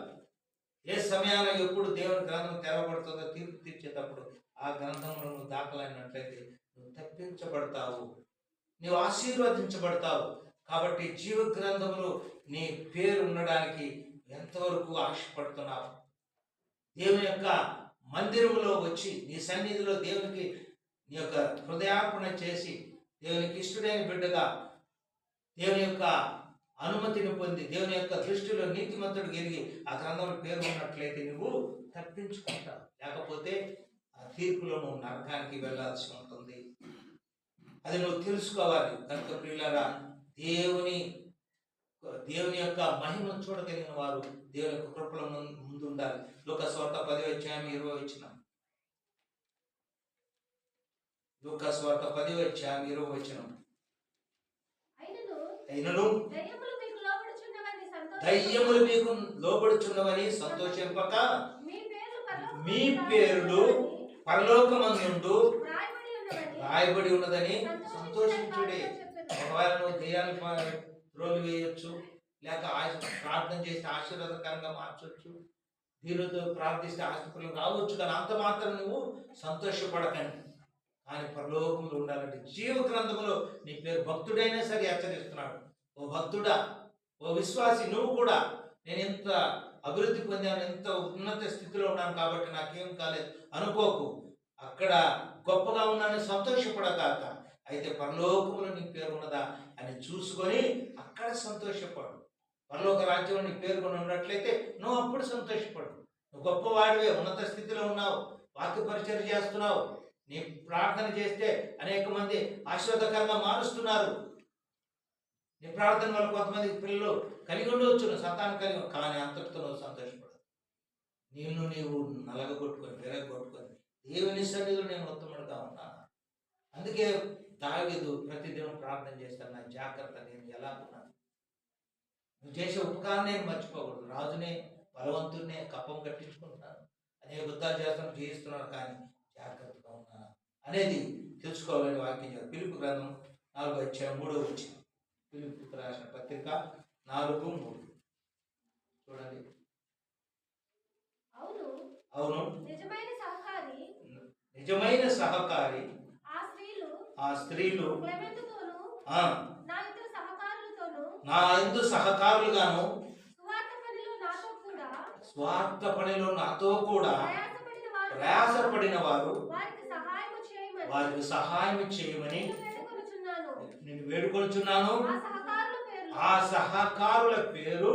ఏ సమయాన ఎప్పుడు దేవుని గ్రంథం తెరవబడుతుందో తీర్పు తీర్చేటప్పుడు ఆ గ్రంథంలో నువ్వు దాఖలైనట్లయితే నువ్వు తప్పించబడతావు, నీవు ఆశీర్వదించబడతావు. కాబట్టి జీవ గ్రంథంలో నీ పేరు ఉండడానికి ఎంతవరకు ఆశపడుతున్నావు? దేవుని యొక్క మందిరంలో వచ్చి నీ సన్నిధిలో దేవునికి నీ యొక్క హృదయార్పణ చేసి దేవునికి ఇష్టడైన బిడ్డగా దేవుని యొక్క అనుమతిని పొంది దేవుని యొక్క దృష్టిలో నీతిమంతుడు ఎరిగి ఆ గ్రంథంలో పేరు ఉన్నట్లయితే నువ్వు తప్పించుకుంటావు. లేకపోతే ఆ తీర్పులో నువ్వు నరకానికి వెళ్ళాల్సి ఉంటుంది. అది నువ్వు తెలుసుకోవాలి. కనుక ప్రియులారా, దేవుని యొక్క మహిమను చూడగలిగిన వారు దేవుని యొక్క కృపల ముందు ఉండాలి. లూకా సువార్త 10వ అధ్యాయం 20వ వచనం. లూకా సువార్త 10వ అధ్యాయం 20వ వచనం. అయినను దయ్యములు మీకు లోబడుచున్నవని సంతోషింపక మీ పేర్లు పరలోకమందు రాయబడి ఉన్నదని సంతోషించుడే. ఒకవేళ నువ్వు దెయ్యాన్ని రోలు వేయొచ్చు, లేక ప్రార్థన చేస్తే ఆశీర్వాదకరంగా మార్చొచ్చు, దీనితో ప్రార్థిస్తే ఆశీర్వాదం రావచ్చు, కానీ అంత మాత్రం నువ్వు సంతోషపడకండి. కానీ పరలోకంలో ఉండాలంటే జీవ గ్రంథంలో నీ పేరు. భక్తుడైనా సరే హెచ్చరిస్తున్నాడు, ఓ భక్తుడా, ఓ విశ్వాసి, నువ్వు కూడా నేను ఎంత అభివృద్ధి పొందాను, ఎంత ఉన్నత స్థితిలో ఉన్నాను కాబట్టి నాకేం కాలేదు అనుకోకు. అక్కడ గొప్పగా ఉన్నానని సంతోషపడగాక, అయితే పరలోకంలో నీ పేరు ఉన్నదా అని చూసుకొని అక్కడ సంతోషపడు. పరలోక రాజ్యం నీ పేర్కొని ఉన్నట్లయితే నువ్వు అప్పుడు సంతోషపడు. నువ్వు గొప్పవాడివే, ఉన్నత స్థితిలో ఉన్నావు, వాక్య పరిచయం చేస్తున్నావు, నీ ప్రార్థన చేస్తే అనేక మంది ఆశీర్వాదకరంగా మారుస్తున్నారు. నీ ప్రార్థన వల్ల కొంతమంది పిల్లలు కలిగి ఉండవచ్చు, సంతానం కలిగి, కానీ అంతటితో నువ్వు సంతోషపడదు. నీవు నలగొట్టుకొని విరగొట్టుకొని దేవుని సన్నిధిలో నేను ఉత్తముడుగా ఉన్నాను. అందుకే దావీదు ప్రతిదినం ప్రార్థన చేస్తాను, నా జాగ్రత్త నేను ఎలా ఉన్నాను, నువ్వు చేసే ఉపకారం నేను మర్చిపోకూడదు. రాజునే బలవంతుడినే కప్పం కట్టించుకుంటున్నాను, అనేక యుద్ధాలు చేస్తాను, చేయిస్తున్నాను, కానీ జాగ్రత్తగా ఉన్నాను అనేది తెలుసుకోవాలని వాక్యం చేయాలి. పిలుపు గ్రంథం 4:3 పిలుపుకు రాసిన పత్రిక 4:3 చూడండి. అవును, నిజమైన సహకారి ఆ స్త్రీలు నా యందు సహకారులుగాను స్వార్థ పనిలో నాతో కూడా ప్రయాసపడిన వారు వారికి సహాయం చేయమని నేను వేడుకొనుచున్నాను. ఆ సహకారుల పేరు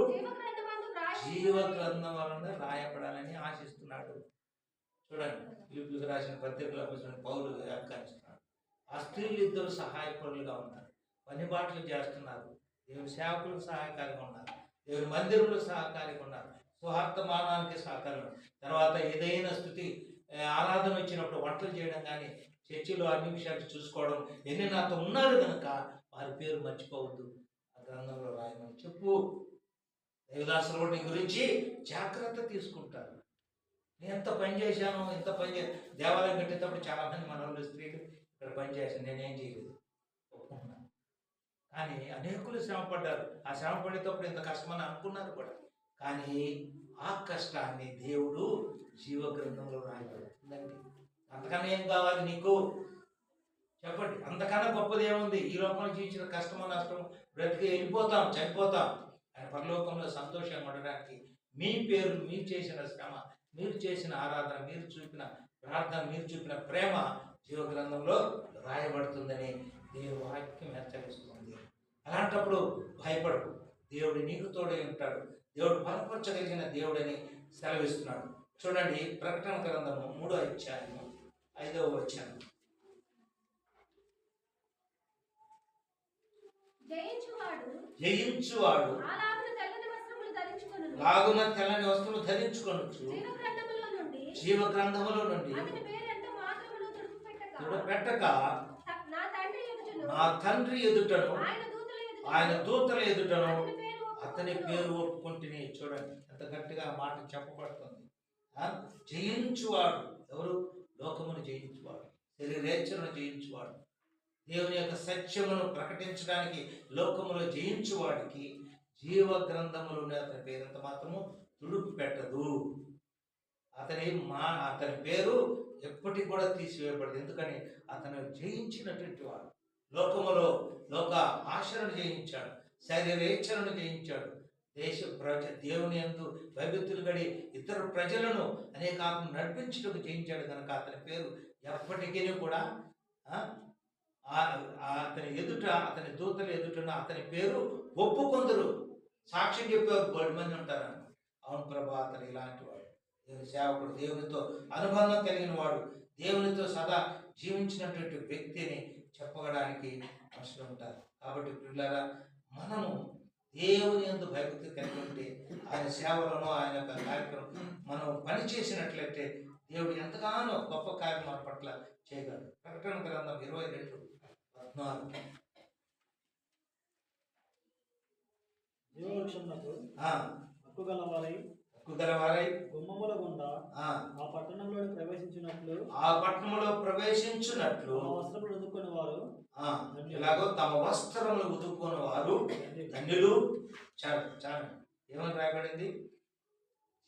జీవ గ్రంథం వలన రాయబడాలని ఆశిస్తున్నాడు. చూడండి, ఫిలిప్పీయులకు రాసిన పత్రికలో పౌలు వ్యాఖ్యానిస్తున్నాడు. ఆ స్త్రీలు ఇద్దరు సహాయపరులుగా ఉన్నారు, పని బాటలు చేస్తున్నారు, దేవుని సేవకులకు సహాయకారిగా ఉన్నారు, దేవుని మందిరంలో సహకారిగా ఉన్నారు, స్వార్థమానానికి సహకారం. తర్వాత ఏదైనా స్థుతి ఆరాధన వచ్చినప్పుడు వంటలు చేయడం కానీ చర్చిలో అన్ని విషయాలు చూసుకోవడం, ఎన్ని నాతో ఉన్నారు కనుక వారి పేరు మర్చిపోవద్దు, ఆ గ్రంథంలో రాయమని చెప్పు. దేవదాసులు నీ గురించి జాగ్రత్త తీసుకుంటారు. నేను ఎంత పని చేశాను, ఎంత పని దేవాలయం కట్టేటప్పుడు చాలామంది మన వాళ్ళు స్త్రీలు ఇక్కడ పని చేశాను, నేనేం చేయలేదు ఒప్పుకున్నాను. కానీ అనేకులు శ్రమపడ్డారు, ఆ శ్రమ పడేటప్పుడు ఎంత కష్టమని అనుకున్నారు కూడా. కానీ ఆ కష్టాన్ని దేవుడు జీవ గ్రంథంలో రాయబడుతుందండి. అంతకన్నా ఏం కావాలి నీకు చెప్పండి? అంతకన్నా గొప్పది ఏముంది? ఈ లోకంలో జీవించిన కష్టమో నష్టం బ్రతికి వెళ్ళిపోతాం, చనిపోతాం. ఆయన పరలోకంలో సంతోషంగా ఉండడానికి మీ పేరు, మీరు చేసిన శ్రమ, మీరు చేసిన ఆరాధన, మీరు చూపిన ప్రార్థన, మీరు చూపిన ప్రేమ జీవ గ్రంథంలో రాయబడుతుందని దేవుడు వాక్యం హెచ్చరిస్తుంది. అలాంటప్పుడు భయపడకు, దేవుడు నీకు తోడై ఉంటాడు, దేవుడు బలపరచగలిగిన దేవుడని సెలవిస్తున్నాడు. చూడండి, ప్రకటన గ్రంథము 3:5 జయించువాడు లాగున తెల్లని వస్త్రములు ధరించుకొనొచ్చు, జీవ గ్రంథములో నుండి తుడపెట్టక నా తండ్రి ఎదుటను ఆయన దూతల ఎదుటను అతని పేరు ఒప్పుకుంటుని. చూడండి ఎంత గట్టిగా మాట చెప్పబడుతుంది. జయించువాడు ఎవరు? లోకమును జయించువాడు, శరీరేచ్ఛను జయించువాడు, దేవుని యొక్క సత్యమును ప్రకటించడానికి లోకములో జయించువాడికి జీవ గ్రంథములు అతని పేరంత మాత్రము తుడుపు పెట్టదు. అతని పేరు ఎప్పటికి కూడా తీసివేయబడదు. ఎందుకని అతను జయించినటువంటి వాడు. లోకములో లోక ఆశలను జయించాడు, శరీరేచ్ఛలను జయించాడు, దేవుని యందు భయభక్తులు గడి ఇతర ప్రజలను అనేక నడిపించుటకు జయించాడు కనుక అతని పేరు ఎప్పటికీ కూడా అతని ఎదుట, అతని దూతల ఎదుట అతని పేరు ఒప్పుకొందరు. సాక్ష్యం చెప్పేవారు 10 మంది ఉంటారు. అవును ప్రభా, అతను ఇలాంటి వాడు, దేవుని సేవకుడు, దేవునితో అనుబంధం కలిగిన వాడు, దేవునితో సదా జీవించినటువంటి వ్యక్తిని చెప్పడానికి మనుషులు ఉంటారు. కాబట్టి పిల్లరా, మనము దేవుని యందు భయభక్తి కలిగి ఉంటే ఆయన సేవలను, ఆయన యొక్క కార్యక్రమం మనం పనిచేసినట్లయితే దేవుడు ఎంతగానో గొప్ప కార్యం మన పట్ల చేయగలడు. ప్రకటన గ్రంథం 22:14 జీవవృక్షమునకు హక్కుగలవారై గుమ్మముల గుండా ఆ పట్టణంలో ప్రవేశించినట్లు వస్త్రములు ఉదుక్కుని వారు ఇలాగో తమ వస్త్రములు ఉదుక్కుని వారు ధన్యులు. చాలు చాలు, ఏమని రాయబడింది?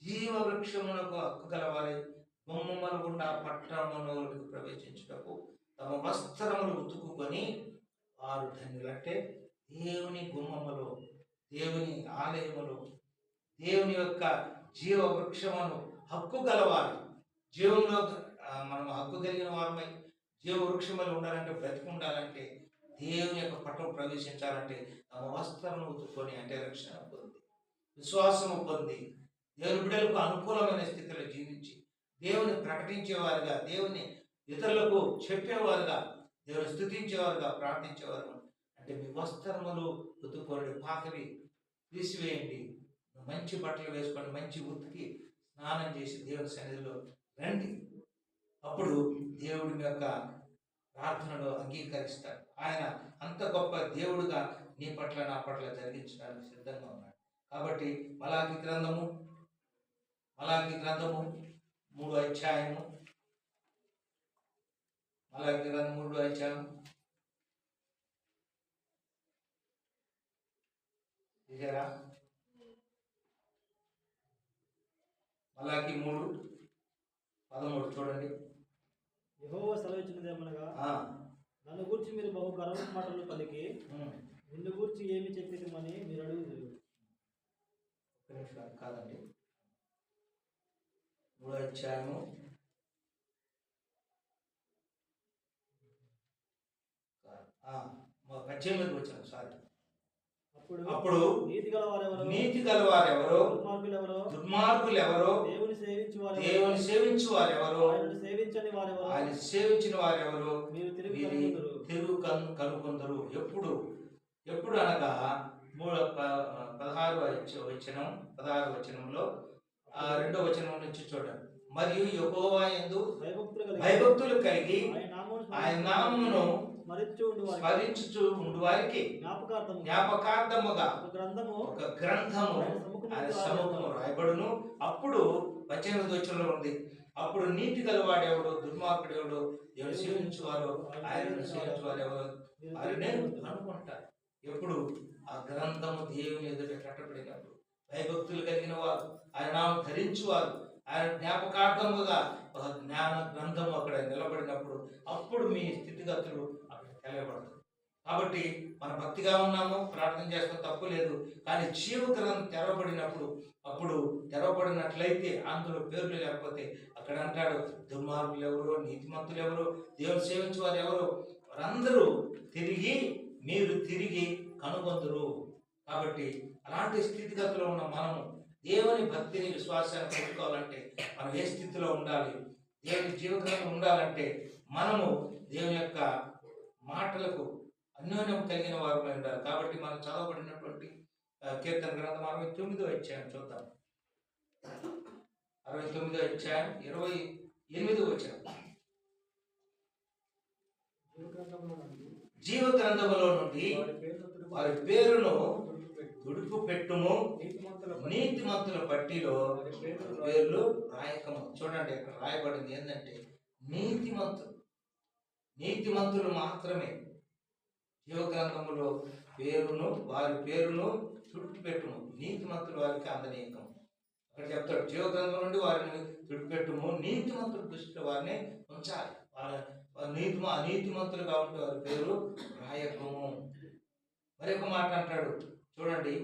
జీవవృక్షమునకు హక్కు గలవారై గుమ్మముల గుండా పట్టణంలోకి ప్రవేశించుటకు తమ వస్త్రములు ఉతుకుకొని వారు ధన్యులు. అంటే దేవుని గుమ్మములో, దేవుని ఆలయములో, దేవుని యొక్క జీవ వృక్షమును హక్కు గలవారు, జీవంలో మనం హక్కు కలిగిన వారమై జీవ వృక్షములు ఉండాలంటే, బ్రతికి ఉండాలంటే, దేవుని యొక్క పట్టణం ప్రవేశించాలంటే తమ వస్త్రమును ఉతుక్కొని, అంటే రక్షణ పొంది విశ్వాసము పొంది దేవుని బిడ్డలకు అనుకూలమైన స్థితిలో జీవించి దేవుని ప్రకటించేవారుగా, దేవుని ఇతరులకు చెప్పేవారుగా, దేవుని స్తుతించేవారుగా, ప్రార్థించేవారు. అంటే మీ వస్త్రములు ఉతుక్కోండి, పాతవి తీసివేయండి, మంచి బట్టలు వేసుకోండి, మంచి ఉతికి స్నానం చేసి దేవుని సన్నిధిలో రండి. అప్పుడు దేవుడి యొక్క ప్రార్థనలో అంగీకరిస్తాడు. ఆయన అంత గొప్ప దేవుడుగా నీ పట్ల నా పట్ల జరిగించడానికి సిద్ధంగా ఉన్నాడు. కాబట్టి మలాకి గ్రంథము 3వ అధ్యాయము, మలాకి గ్రంథం 3వ అధ్యాయం ఇదేరా మలాకి 3:13 చూడండి. యెహోవా సెలవిచ్చినదేమనగా, నన్ను గూర్చి మీరు బహు గర్వ మాటలు పలికి నిన్ను గూర్చి ఏమి చెప్పిదమని మీరు అడుగుదురు. ఒక్క నిమిషం కాదండి, 3వ అధ్యాయము 18 వచ్చాను. సారీ. అప్పుడు నీతి గలవారెవరో, దుర్మార్గులు ఎవరో, దేవుని సేవించు వారెవరో, ఆయన సేవించిన వారెవరో మీరు తిరుగు కనుకొందరు. ఎప్పుడు అనగా 16వ వచనంలో 2వ వచనం నుంచి చూడండి. మరియు యెహోవా యందు భయభక్తులు కలిగి ఆయన నామమును స్మరించుచు ఉండు వారికి జ్ఞాపకార్థముగా ఒక గ్రంథము ఆయన సముఖము రాయబడును. అప్పుడు 18వ వచనంలో ఉంది, అప్పుడు నీతి గలవాడెవడు, దుర్మార్గుడు ఎవడు, దేవుని సేవించువారు ఆయనను సేవించువారు ఎవరు వారిని అనుకుంటారు. ఎప్పుడు ఆ గ్రంథము దేవుని ఎదుట కట్టబడినప్పుడు, భయభక్తులు కలిగిన వారు, ఆయన నామం ధరించువారు, ఆయన జ్ఞాపకార్థముగా ఒక జ్ఞాన గ్రంథము అక్కడ నిలబడినప్పుడు, అప్పుడు మీ స్థితిగతులు అక్కడ తెలియబడతాయి. కాబట్టి మన భక్తిగా ఉన్నాము, ప్రార్థన చేస్తాం, తప్పు లేదు. కానీ జీవ గ్రంథం తెరవబడినప్పుడు, అప్పుడు తెరవబడినట్లయితే అందులో పేర్లు లేకపోతే అక్కడ అంటాడు, దుర్మార్గులు ఎవరు, నీతిమంతులు ఎవరు, దేవుని సేవించే వారు ఎవరు, వారందరూ మీరు తిరిగి కనుగొందురు. కాబట్టి అలాంటి స్థితిగతిలో ఉన్న మనము దేవుని భక్తిని, విశ్వాసాన్ని పెట్టుకోవాలంటే మనం ఏ స్థితిలో ఉండాలి, దేవుని జీవితంలో ఉండాలంటే మనము దేవుని యొక్క మాటలకు అన్యోన్యం కలిగిన వారమై ఉండాలి. కాబట్టి మనం చదవబడినటువంటి కీర్తన గ్రంథం 69వ అధ్యాయం చూద్దాం. 69వ అధ్యాయం 28వ వచనం. జీవ గ్రంథములో నుండి వారి పేరును తుడుపు పెట్టుము, నీతిమంతుల పట్టిలో పేర్లు రాయకము. చూడండి, ఇక్కడ రాయబడింది ఏంటంటే నీతిమంతులు మాత్రమే జీవ గ్రంథములో వారి పేరును తుడుపు పెట్టుము, నీతిమంతులు వారికి అందనీయకము. అక్కడ చెప్తాడు, జీవ గ్రంథం నుండి వారిని తుడిపెట్టుము, నీతిమంతుల దృష్టిలో వారిని ఉంచాలి. నీతిమంతులుగా ఉంటే వారి పేరు రాయకము. మరొక మాట అంటాడు చూడండి,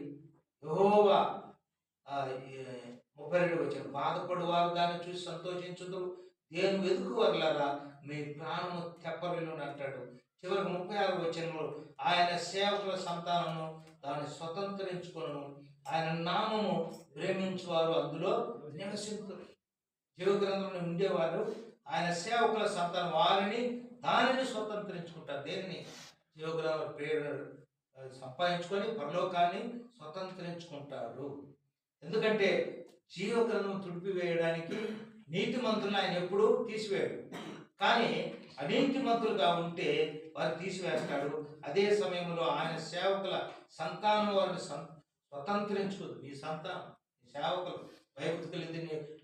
యెహోవా 32వ వచనం, బాధపడు వారు దాన్ని చూసి సంతోషించుదురు, దేని వెతుకు వర్లారా మీ ప్రాణము తెప్పవిల్లును అంటాడు. చివరికి 36వ వచనంలో, ఆయన సేవకుల సంతానము దాన్ని స్వతంత్రించుకొను, ఆయన నామము ప్రేమించువారు అందులో నివసింతురు. జీవ గ్రంథంలో ఉండేవారు ఆయన సేవకుల సంతానం, దానిని స్వతంత్రించుకుంటారు. దేనిని? జీవగ్రంథం పేరు సంపాదించుకొని పరలోకాన్ని స్వతంత్రించుకుంటారు. ఎందుకంటే జీవగ్రంథం తుడిపివేయడానికి నీతిమంతులను ఆయన ఎప్పుడూ తీసివేయడు, కానీ అనీతిమంతులుగా ఉంటే వారు తీసివేస్తాడు. అదే సమయంలో ఆయన సేవకుల సంతానం వారిని స్వతంత్రించుకోదు. నీ సంతానం, నీ సేవకులు భయభక్తులు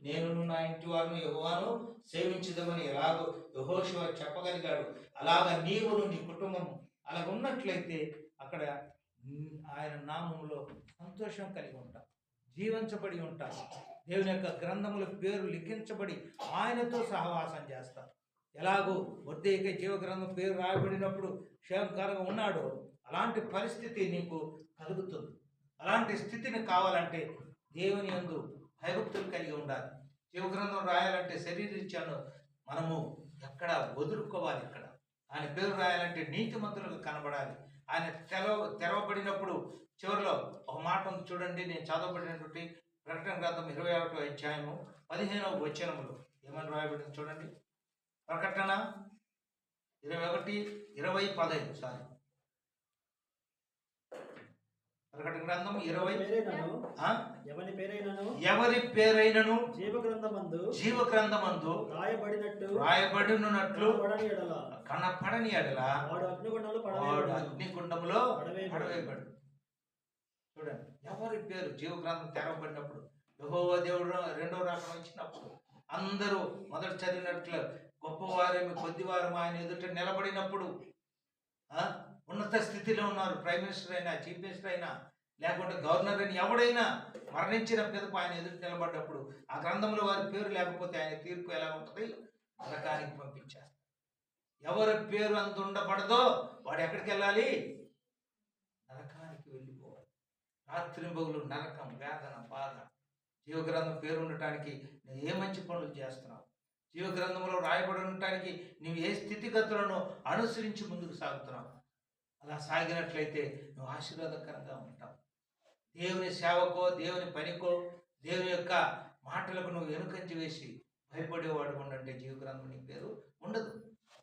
నేను నా ఇంటి వారిని యెహోవాను సేవించుదామని ఎలాగో యెహోషువ చెప్పగలిగాడు, అలాగా నీవును నీ కుటుంబం అలాగ ఉన్నట్లయితే అక్కడ ఆయన నామంలో సంతోషం కలిగి ఉంటాం, జీవించబడి ఉంటాం. దేవుని యొక్క గ్రంథముల పేరు లిఖించబడి ఆయనతో సహవాసం చేస్తాం. ఎలాగో వద్దైకే జీవగ్రంథం పేరు రాయబడినప్పుడు క్షేమకరంగా ఉన్నాడో అలాంటి పరిస్థితి నీకు కలుగుతుంది. అలాంటి స్థితిని కావాలంటే దేవుని యందు భయభక్తులు కలిగి ఉండాలి. జీవగ్రంథం రాయాలంటే శరీరీత్యాను మనము ఎక్కడ వదులుకోవాలి. ఇక్కడ ఆయన పేరు రాయాలంటే నీతిమంతులకు కనబడాలి. ఆయన తెరవబడినప్పుడు చివరిలో ఒక మాట ఉంది చూడండి. నేను చదవబడినటువంటి ప్రకటన గ్రంథం 21వ అధ్యాయము 15వ వచనములు ఏమని రాయబడింది చూడండి. ప్రకటన 21:20-15 సారీ ప్రకటన గ్రంథం 20 ఎవరి పేరైనను జీవ గ్రంథమందు రాయబడినట్లు కనపడని ఎడల వాడు అగ్నిగుండములో పడవేయబడు. చూడండి, ఎవరి పేరు జీవ గ్రంథం తెరవబడినప్పుడు, యెహోవా దేవుడు రెండో రాకడ వచ్చినప్పుడు అందరూ మొదట చదివినట్లు గొప్పవారేమి కొద్దివారు ఆయన ఎదుట నిలబడినప్పుడు ఉన్నత స్థితిలో ఉన్నారు. ప్రైమ్ మినిస్టర్ అయినా, చీఫ్ మినిస్టర్ అయినా, లేకుంటే గవర్నర్ అయినా, ఎవడైనా మరణించిన పిదప ఆయన ఎదుటి నిలబడ్డప్పుడు ఆ గ్రంథంలో వారి పేరు లేకపోతే ఆయన తీర్పు ఎలా ఉంటుంది? నరకానికి పంపించేస్తారు. ఎవరి పేరు అంత ఉండబడదో వాడు ఎక్కడికి వెళ్ళాలి? నరకానికి వెళ్ళిపోవాలి. రాత్రింబగులు నరకం, వేదన, బాధ. జీవగ్రంథం పేరు ఉండటానికి నువ్వు ఏ మంచి పనులు చేస్తున్నావు? జీవగ్రంథంలో రాయబడి ఉండటానికి నువ్వు ఏ స్థితిగతులను అనుసరించి ముందుకు సాగుతున్నావు? అలా సాగినట్లయితే నువ్వు ఆశీర్వాదకరంగా ఉంటావు. దేవుని సేవకో, దేవుని పనికో, దేవుని యొక్క మాటలకు నువ్వు వెనుకంచి వేసి భయపడేవాడు ఉండంటే జీవగ్రంథం నీ పేరు ఉండదు.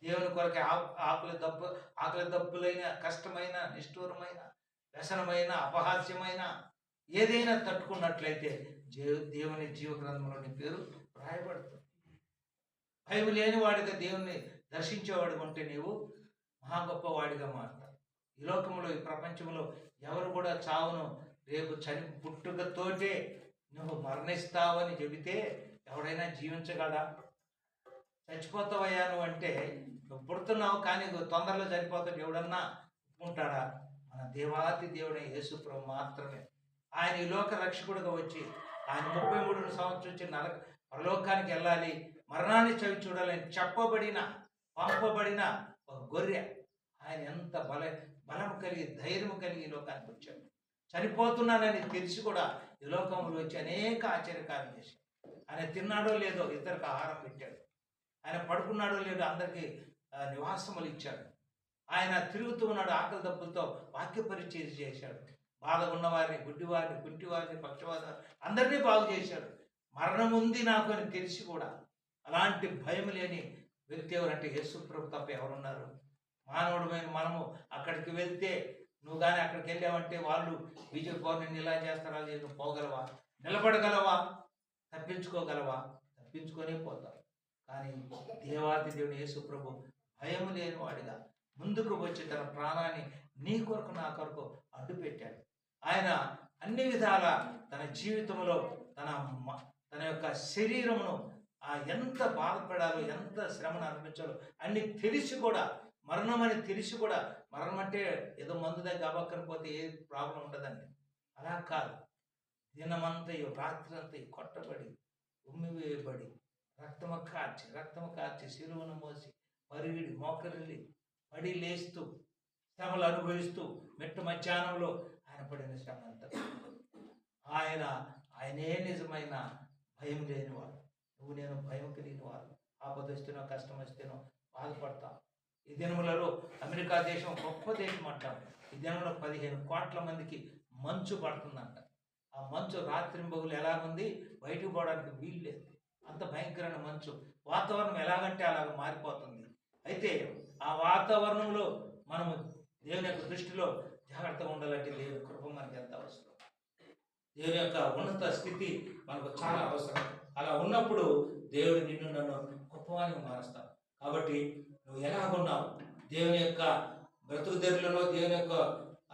దేవుని కొరకే ఆకలి దప్పులైన, కష్టమైన, నిష్ఠూరమైన, వ్యసనమైన, అపహాస్యమైన ఏదైనా తట్టుకున్నట్లయితే దేవుని జీవగ్రంథంలో నీ పేరు రాయబడుతుంది. భయం లేని వాడిగా దేవుణ్ణి దర్శించేవాడు ఉంటే నీవు మహా గొప్పవాడిగా మారుతావు. ఈ లోకంలో, ఈ ప్రపంచంలో ఎవరు కూడా చావును రేపు పుట్టుకతోటే నువ్వు మరణిస్తావని చెబితే ఎవడైనా జీవించగలడా? చచ్చిపోతావయ్యా నువ్వు అంటే నువ్వు పుడుతున్నావు కానీ తొందరలో చనిపోతావు ఎవడన్నా ఉంటాడా? మన దేవాతి దేవుడైన యేసు ప్రభువు మాత్రమే. ఆయన ఈ లోక రక్షకుడుగా వచ్చి ఆయన 33 సంవత్సరం వచ్చి పరలోకానికి వెళ్ళాలి, మరణాన్ని చవి చూడాలని పంపబడిన ఒక గొర్రె. ఆయన ఎంత బలం కలిగి, ధైర్యం కలిగి ఈ లోకానికి వచ్చాడు. చనిపోతున్నానని తెలిసి కూడా ఈ లోకంలో వచ్చి అనేక ఆశ్చర్యకార్యం చేశాడు. ఆయన తిన్నాడో లేదో ఇద్దరికి ఆహారం పెట్టాడు. ఆయన పడుకున్నాడో లేదో అందరికీ నివాసములు ఇచ్చాడు. ఆయన తిరుగుతూ ఉన్నాడు, ఆకలి దప్పులతో వాక్య పరిచయం చేశాడు. బాధ ఉన్నవారిని, గుడ్డివారిని, కుంటివారిని, పక్షవాద అందరినీ బాగు చేశాడు. మరణం ఉంది నాకు అని తెలిసి కూడా అలాంటి భయం లేని వ్యక్తి ఎవరంటే యేసు ప్రభు తప్ప ఎవరున్నారు? మానవుడమైన మనము అక్కడికి వెళ్తే, నువ్వు కానీ అక్కడికి వెళ్ళావంటే వాళ్ళు బీజేపీ నిన్ను ఇలా చేస్తారా, లేదు పోగలవా? నిలబడగలవా? తప్పించుకోగలవా? తప్పించుకొనే పోతావు. కానీ దేవాది దేవుని యేసు ప్రభు భయం లేని వాడిగా ముందుకు వచ్చి తన ప్రాణాన్ని నీ కొరకు, నా కొరకు అడ్డు పెట్టాడు. ఆయన అన్ని విధాల తన జీవితంలో తన యొక్క శరీరమును ఎంత బాధపడాలో, ఎంత శ్రమను అనిపించాలో అన్ని తెలిసి కూడా, మరణం అని తెలిసి కూడా, మరణం అంటే ఏదో మందు దగ్గర అబక్కని పోతే ఏ ప్రాబ్లం ఉండదండి. అలా కాదు. దినమంతయు రాత్రంతయు కొట్టబడి, ఉమ్మివేయబడి, రక్తము కార్చి శిలువను మోసి, పరిగిడి మోకరిల్లి, పడి లేస్తూ, శ్రమలు అనుభవిస్తూ, మెట్టు మధ్యాహ్నంలో ఆయన పడిన శ్రమ అంతా. ఆయనే నిజమైన భయం లేనివాడు. నువ్వు నేను భయం కలిగిన వాడు. ఆపద వస్తేనో, కష్టం వస్తేనో బాధపడతాం. ఈ దినములలో అమెరికా దేశం గొప్ప దేశం అంటాం. ఈ దినంలో 15 కోట్ల మందికి మంచు పడుతుందంట. ఆ మంచు రాత్రింబగులు ఎలాగుంది, బయటకు పోవడానికి వీలు లేదు. అంత భయంకరమైన మంచు. వాతావరణం ఎలాగంటే అలాగ మారిపోతుంది. అయితే ఆ వాతావరణంలో మనము దేవుని యొక్క దృష్టిలో జాగ్రత్తగా ఉండాలంటే దేవుని కృప మనకి ఎంత అవసరం. దేవుని యొక్క ఉన్నత స్థితి మనకు చాలా అవసరం. అలా ఉన్నప్పుడు దేవుడు నిన్ను నన్ను గొప్పవానికి మారుస్తాడు. కాబట్టి నువ్వు ఎలాగున్నావు, దేవుని యొక్క బ్రతుకుదెరులలో, దేవుని యొక్క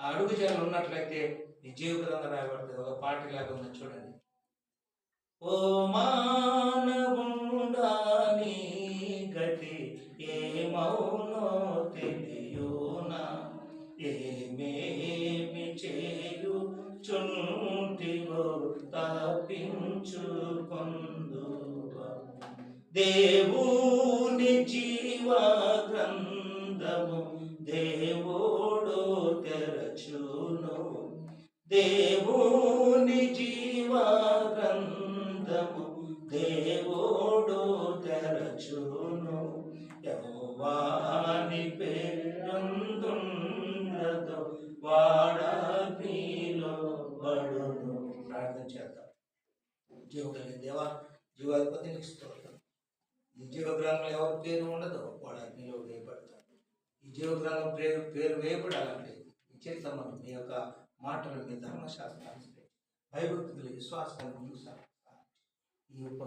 అడుగుజాడలు ఉన్నట్లయితే నీ జీవితంలో రాయబడుతుంది. ఒక పాటలాగా ఉంది చూడండి. ఓ మానవుడా నీ గతి ఏమౌనో తెలియునా, ఏమేమి చేయుచుంటివో తప్పించుకొందువా. దేవుని జీవ గ్రంథము దేవుడు తెరచును, దేవుని జీవ గ్రంథము దేవుడు తెరచును. యెహోవాని పేరందుండదు ఉద్యోగులని దేవా జీవాధిపతి నీకు స్తోత్రం. ఈ జీవ గ్రంథంలో ఎవరి పేరు ఉండదో వాడు అగ్నిలో వేయబడతాడు. ఈ జీవ గ్రంథం పేరు వేయబడాలంటే ఈ చేతమని మీ యొక్క మాటలు మీ ధర్మశాస్త్రాన్ని భయభక్తులు విశ్వాసాన్ని ముందుకు సాగుతారు. ఈ యొక్క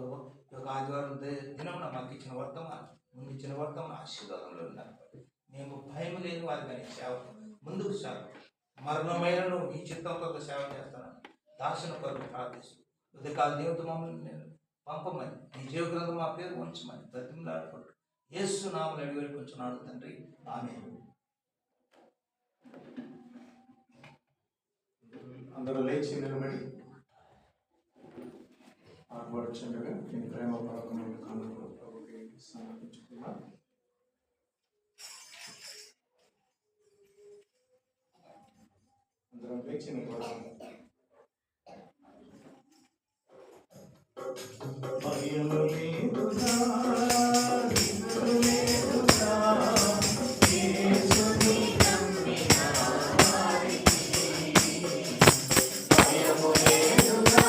ఆదివారం దినమున మాకు ఇచ్చిన వర్తమానం ముందు ఇచ్చిన వర్తమానం ఆశీర్వాదంలో ఉన్నారు. మేము భయం లేని వారిగా సేవ ముందుకు సాగు. మరణమైనను ఈ చిత్తంతో సేవ చేస్తానని దాసుని కొరకు ప్రార్థిస్తూ ఉదయకాల దేవుడు మమ్మల్ని నేను పంపమని ఈ జీవ గ్రంథం మా పేరు ఉంచమని బ్రతిమలాడుకుంటూ యేసు నామమున అడిగి వేడుకొంచున్నాను తండ్రి, ఆమేన్. అందరూ లేచి నిలబడి ఆడబడుచుండగా మీ ప్రేమ పరకమైన కన్నులు ప్రభుకి సమర్పించుకున్నాం. అందరం లేచి నిలబడాలి. భయము లేదుగా, దిగులు లేదుగా, యేసుని నమ్మిన వారికి. భయము లేదుగా,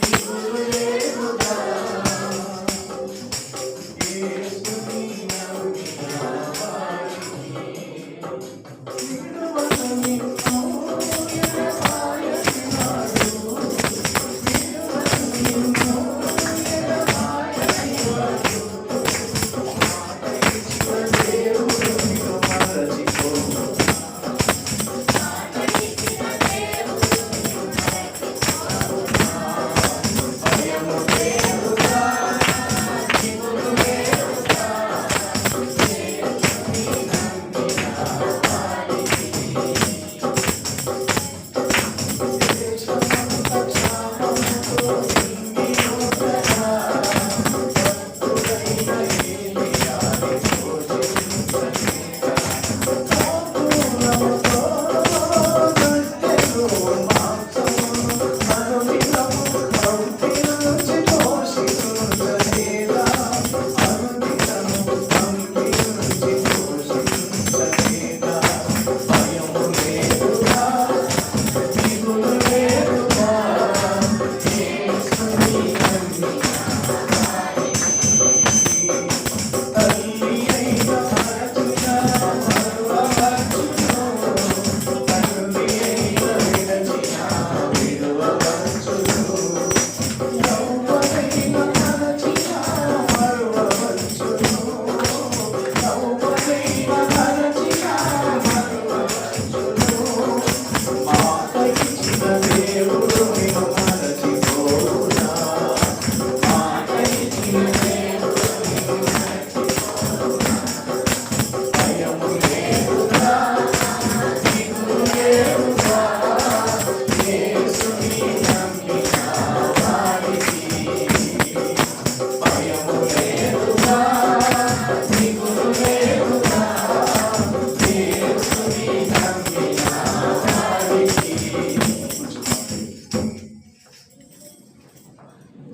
దిగులు లేదుగా, యేసుని నమ్మిన వారికి. విడువని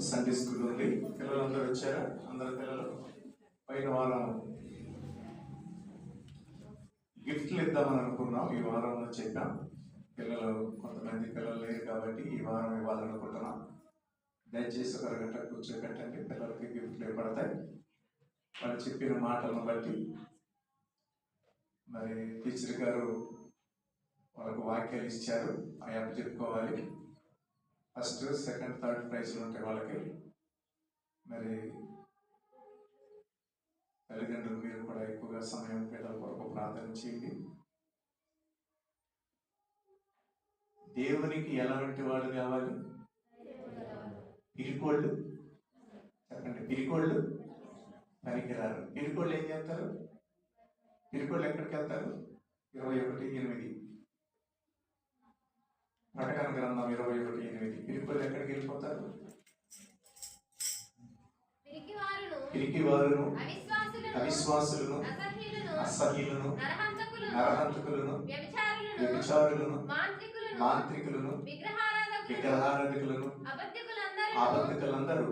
సండే స్కూల్ ఉంది. పిల్లలందరూ వచ్చారా? అందరు పిల్లలు పైన వారం గిఫ్ట్లు ఇద్దామని అనుకున్నాం. ఈ వారంలో చెప్పాం. పిల్లలు కొంతమంది పిల్లలు లేరు కాబట్టి ఈ వారం ఇవ్వాలనుకుంటున్నాం. దయచేసి ఒక అరగంట కూర్చోబెట్టండి. పిల్లలకి గిఫ్ట్లు ఇవ్వబడతాయి. వాళ్ళు చెప్పిన మాటలను బట్టి మరి టీచర్ గారు వాళ్ళకు వాక్యాలు ఇచ్చారు. అవి చెప్పుకోవాలి. ఫస్ట్, సెకండ్, థర్డ్ ప్రైజ్లు ఉంటాయి వాళ్ళకి. మరి తల్లిదండ్రులు మీరు కూడా ఎక్కువగా సమయం పిల్లల కొరకు ప్రార్థన చేయండి. దేవునికి ఎలాంటి వాడు కావాలి? పిరికోళ్ళు చెప్పండి. పిరికోళ్ళు పనికిరారు. పిరికోళ్ళు ఏం చేస్తారు? పిరికోళ్ళు ఎక్కడికి వెళ్తారు? 21:8 ప్రకటన గ్రంథం 21:8. పిరికోళ్ళు ఎక్కడికి వెళ్ళిపోతారు? పిరికివారును, అవిశ్వాసులను, అసహ్యులను, నరహంతకులను, వ్యభిచారులను, మాంత్రికులను, విగ్రహారాధకులను, అబద్ధికులందరూ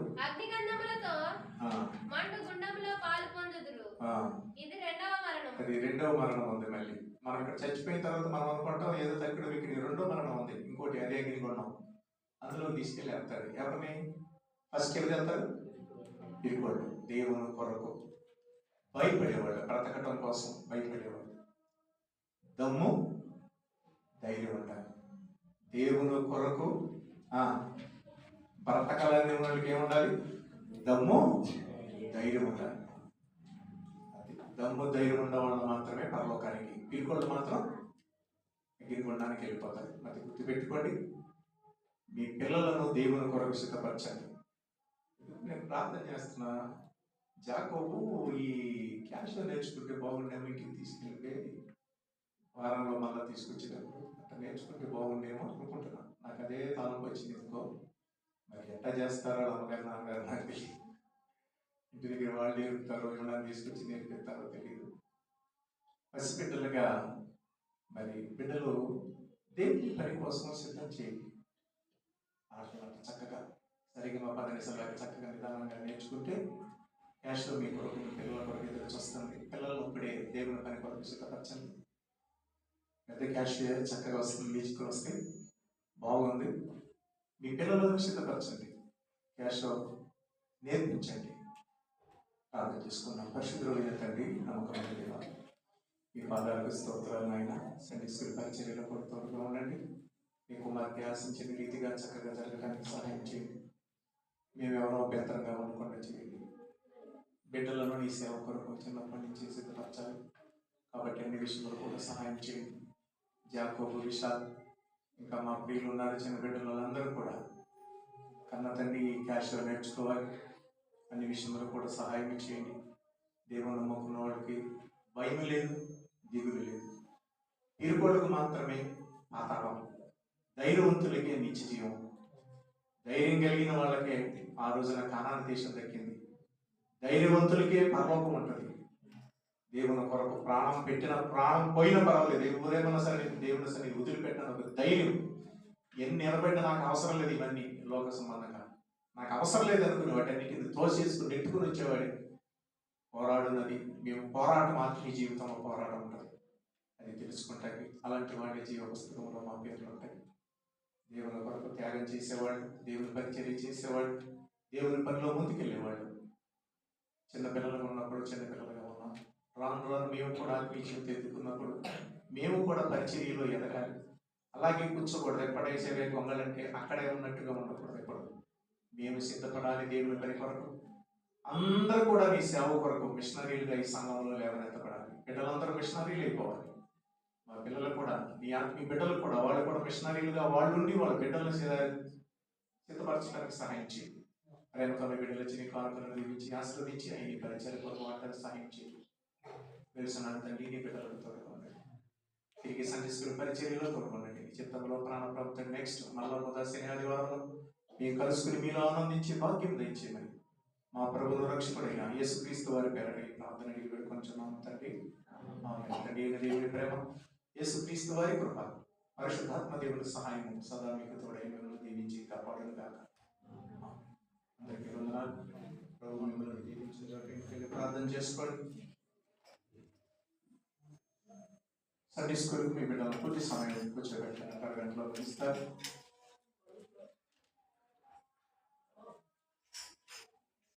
అది రెండవ మరణం ఉంది. మళ్ళీ మనం ఇక్కడ చచ్చిపోయిన తర్వాత మనం అనుకుంటాం ఏదో తక్కువ విక్కిన రెండో మరణం ఉంది. ఇంకోటి అదే అగ్నిగుండం. అందులో తీసుకెళ్ళి వెళ్తాడు. ఎవరిని ఫస్ట్ ఎవరు వెళ్తారు? పిరికోళ్ళు. దేవుని కొరకు భయపడేవాళ్ళు, బ్రతకటం కోసం భయపడేవాళ్ళు. దమ్ము ధైర్యం ఉండాలి. దేవుని కొరకు బ్రతకాలని వాళ్ళకి ఏముండాలి? దమ్ము ధైర్యం ఉండాలి. అది దమ్ము ధైర్యం ఉన్న వాళ్ళు మాత్రమే పరలోకానికి, పిరికోళ్ళు మాత్రం ఎగిరికొండానికి వెళ్ళిపోతారు. మరి గుర్తుపెట్టుకోండి, మీ పిల్లలను దేవుని కొరకు సిద్ధపరచండి. నేను ప్రార్థన చేస్తున్నా, జాకోబు ఈ క్యాష్ నేర్చుకుంటే బాగుండేమో, ఇంటికి తీసుకెళ్ళిపోయి వారంలో మళ్ళీ తీసుకొచ్చేటప్పుడు అట్లా నేర్చుకుంటే బాగుండేమో అనుకుంటున్నాను. నాకు అదే తలంపు వచ్చింది ఎందుకో. మరి ఎట్లా చేస్తారో అమ్మగారు నాన్నగారు నాకు తెలియదు. ఇంటి దగ్గర వాళ్ళు నేర్పుతారో ఏమన్నా తీసుకొచ్చి నేర్పిస్తారో తెలియదు. పసిబిడ్డలుగా మరి బిడ్డలు దేవుని పని కోసం సిద్ధం చేయండి. అట్లా చక్కగా సరిగ్గా 10 నిమిషాలు చక్కగా నిదానంగా నేర్చుకుంటే క్యాష్లో మీ కొరకు, మీ పిల్లల కొరకు ఎదురు వస్తుంది. పిల్లలను ఇప్పుడే దేవుని పని కొరకు సిద్ధపరచండి. పెద్ద క్యాష్ చక్కగా వస్తుంది, లీచుకొని వస్తే బాగుంది. మీ పిల్లలను సిద్ధపరచండి, క్యాష్లో నేర్పించండి. ప్రార్థన చేసుకున్నాం. పరిశుద్ధుడైన తండ్రి, నమ్మకమైన దేవా, మీ పాదాలకు స్తోత్రాలు నాయన. సండే స్కూల్ పరిచర్యలో కూడా తోడుగా ఉండండి. మీ కుమార్తె ఆశించిన రీతిగా చక్కగా జరగడానికి సహాయం చేయండి. మేము ఎవరో అభ్యంతరంగా ఉండకుండా చేయండి. బిడ్డలను నీ సేవ కొరకు చిన్నప్పటి నుంచి సిద్ధపరచాలి కాబట్టి అన్ని విషయంలో కూడా సహాయం చేయండి. జాకోబు, విశాల్, ఇంకా మా ప్రియులు ఉన్నారు చిన్న బిడ్డలు, వాళ్ళందరూ కూడా కన్న తండ్రి క్యాష్లో నేర్చుకోవాలి. అన్ని విషయంలో కూడా సహాయం చేయండి. దేవుని నమ్ముకున్న వాళ్ళకి భయం లేదు, దిగులు లేదు. ఇరుకోళ్ళకు మాత్రమే పాతాళం, ధైర్యవంతులకే నిత్య జీవం. ధైర్యం కలిగిన వాళ్ళకే ఆ రోజున కానాను దేశం దక్కింది. ధైర్యవంతులకే పరలోకం ఉంటుంది. దేవుని కొరకు ప్రాణం పెట్టిన, ప్రాణం పోయిన పర్వాలేదు, ఉదయమన్నా సరే దేవుని సరే వదిలిపెట్టిన ఒక ధైర్యం. ఎన్ని నిలబడినా నాకు అవసరం లేదు, ఇవన్నీ లోక సంబంధంగా నాకు అవసరం లేదు అనుకుని వాటన్నిటిని తోసేసుకుని నెట్టుకుని వచ్చేవాడే. పోరాడున్నది మేము, పోరాటం మాత్రం ఈ జీవితంలో పోరాటం ఉంటుంది, అది తెలుసుకుంటాయి. అలాంటి వాడి జీవ పుస్తకంలో మా పేర్లు ఉంటాయి. దేవుని కొరకు త్యాగం చేసేవాళ్ళు, దేవుని పరిచర్య చేసేవాళ్ళు, దేవుని పనిలో ముందుకెళ్ళేవాళ్ళు. చిన్నపిల్లలుగా ఉన్నప్పుడు చిన్నపిల్లలుగా ఉన్నాం. రాను రాను మేము కూడా ఆత్మీయం ఎత్తుకున్నప్పుడు మేము కూడా పరిచర్యలో ఎదగాలి. అలాగే కూర్చోకూడదు, ఎప్పుడైసేవే కొంగలంటే అక్కడే ఉన్నట్టుగా ఉండకూడదు. ఎప్పుడు మేము సిద్ధపడాలి దేవుని పని కొరకు. అందరూ కూడా నీ సేవ కొరకు మిషనరీలుగా ఈ సంఘంలో లేవనెత్తపడాలి. బిడ్డలందరూ మిషనరీలు అయిపోవాలి. మా పిల్లలు కూడా, మీ బిడ్డలు కూడా, వాళ్ళు కూడా మిషనరీలుగా వాళ్ళు ఉండి వాళ్ళ బిడ్డలను సిద్ధపరచడానికి సహాయం చేయండి. ప్రేమతో బిడ్డలు వచ్చి నీ కానుకలను దీవించి ఆశీర్వదించి అవి నీ పరిచయం కొరకు మాట్లాడి సహాయం చేయండి. తెలుసున్నాను తండ్రి, నీ బిడ్డలకు తోడుకోండి. తిరిగి సండే స్కూల్ పరిచర్యలో తోడుకోండి. నీ చిత్తంలో ప్రాణ ప్రభుత్వం నెక్స్ట్ మళ్ళా మొదటి శని ఆదివారంలో మేము కలుసుకుని మీలో ఆనందించి భాగ్యం దయచేయమని మా ప్రభువును రక్షకుడైన యేసుక్రీస్తు వారి పేరటి ప్రార్థన వేడుకొంచున్నాము తండ్రి. తండ్రి అయిన దేవుని ప్రేమ, యేసుక్రీస్తు వారి కృప, పరిశుద్ధాత్మ దేవుని సహాయం సదా మీకు తోడై మిమ్మల్ని దీవించి కాపాడును గాక. అందరికీ వందనాలు. ప్రభు మిమ్మల్ని దీవించి ప్రార్థన చేసుకోండి. సండే స్కూల్కి మీ బిడ్డలు పూర్తి సమయం కూర్చోబెట్టాను, 10 గంటల్లో ఇస్తారు.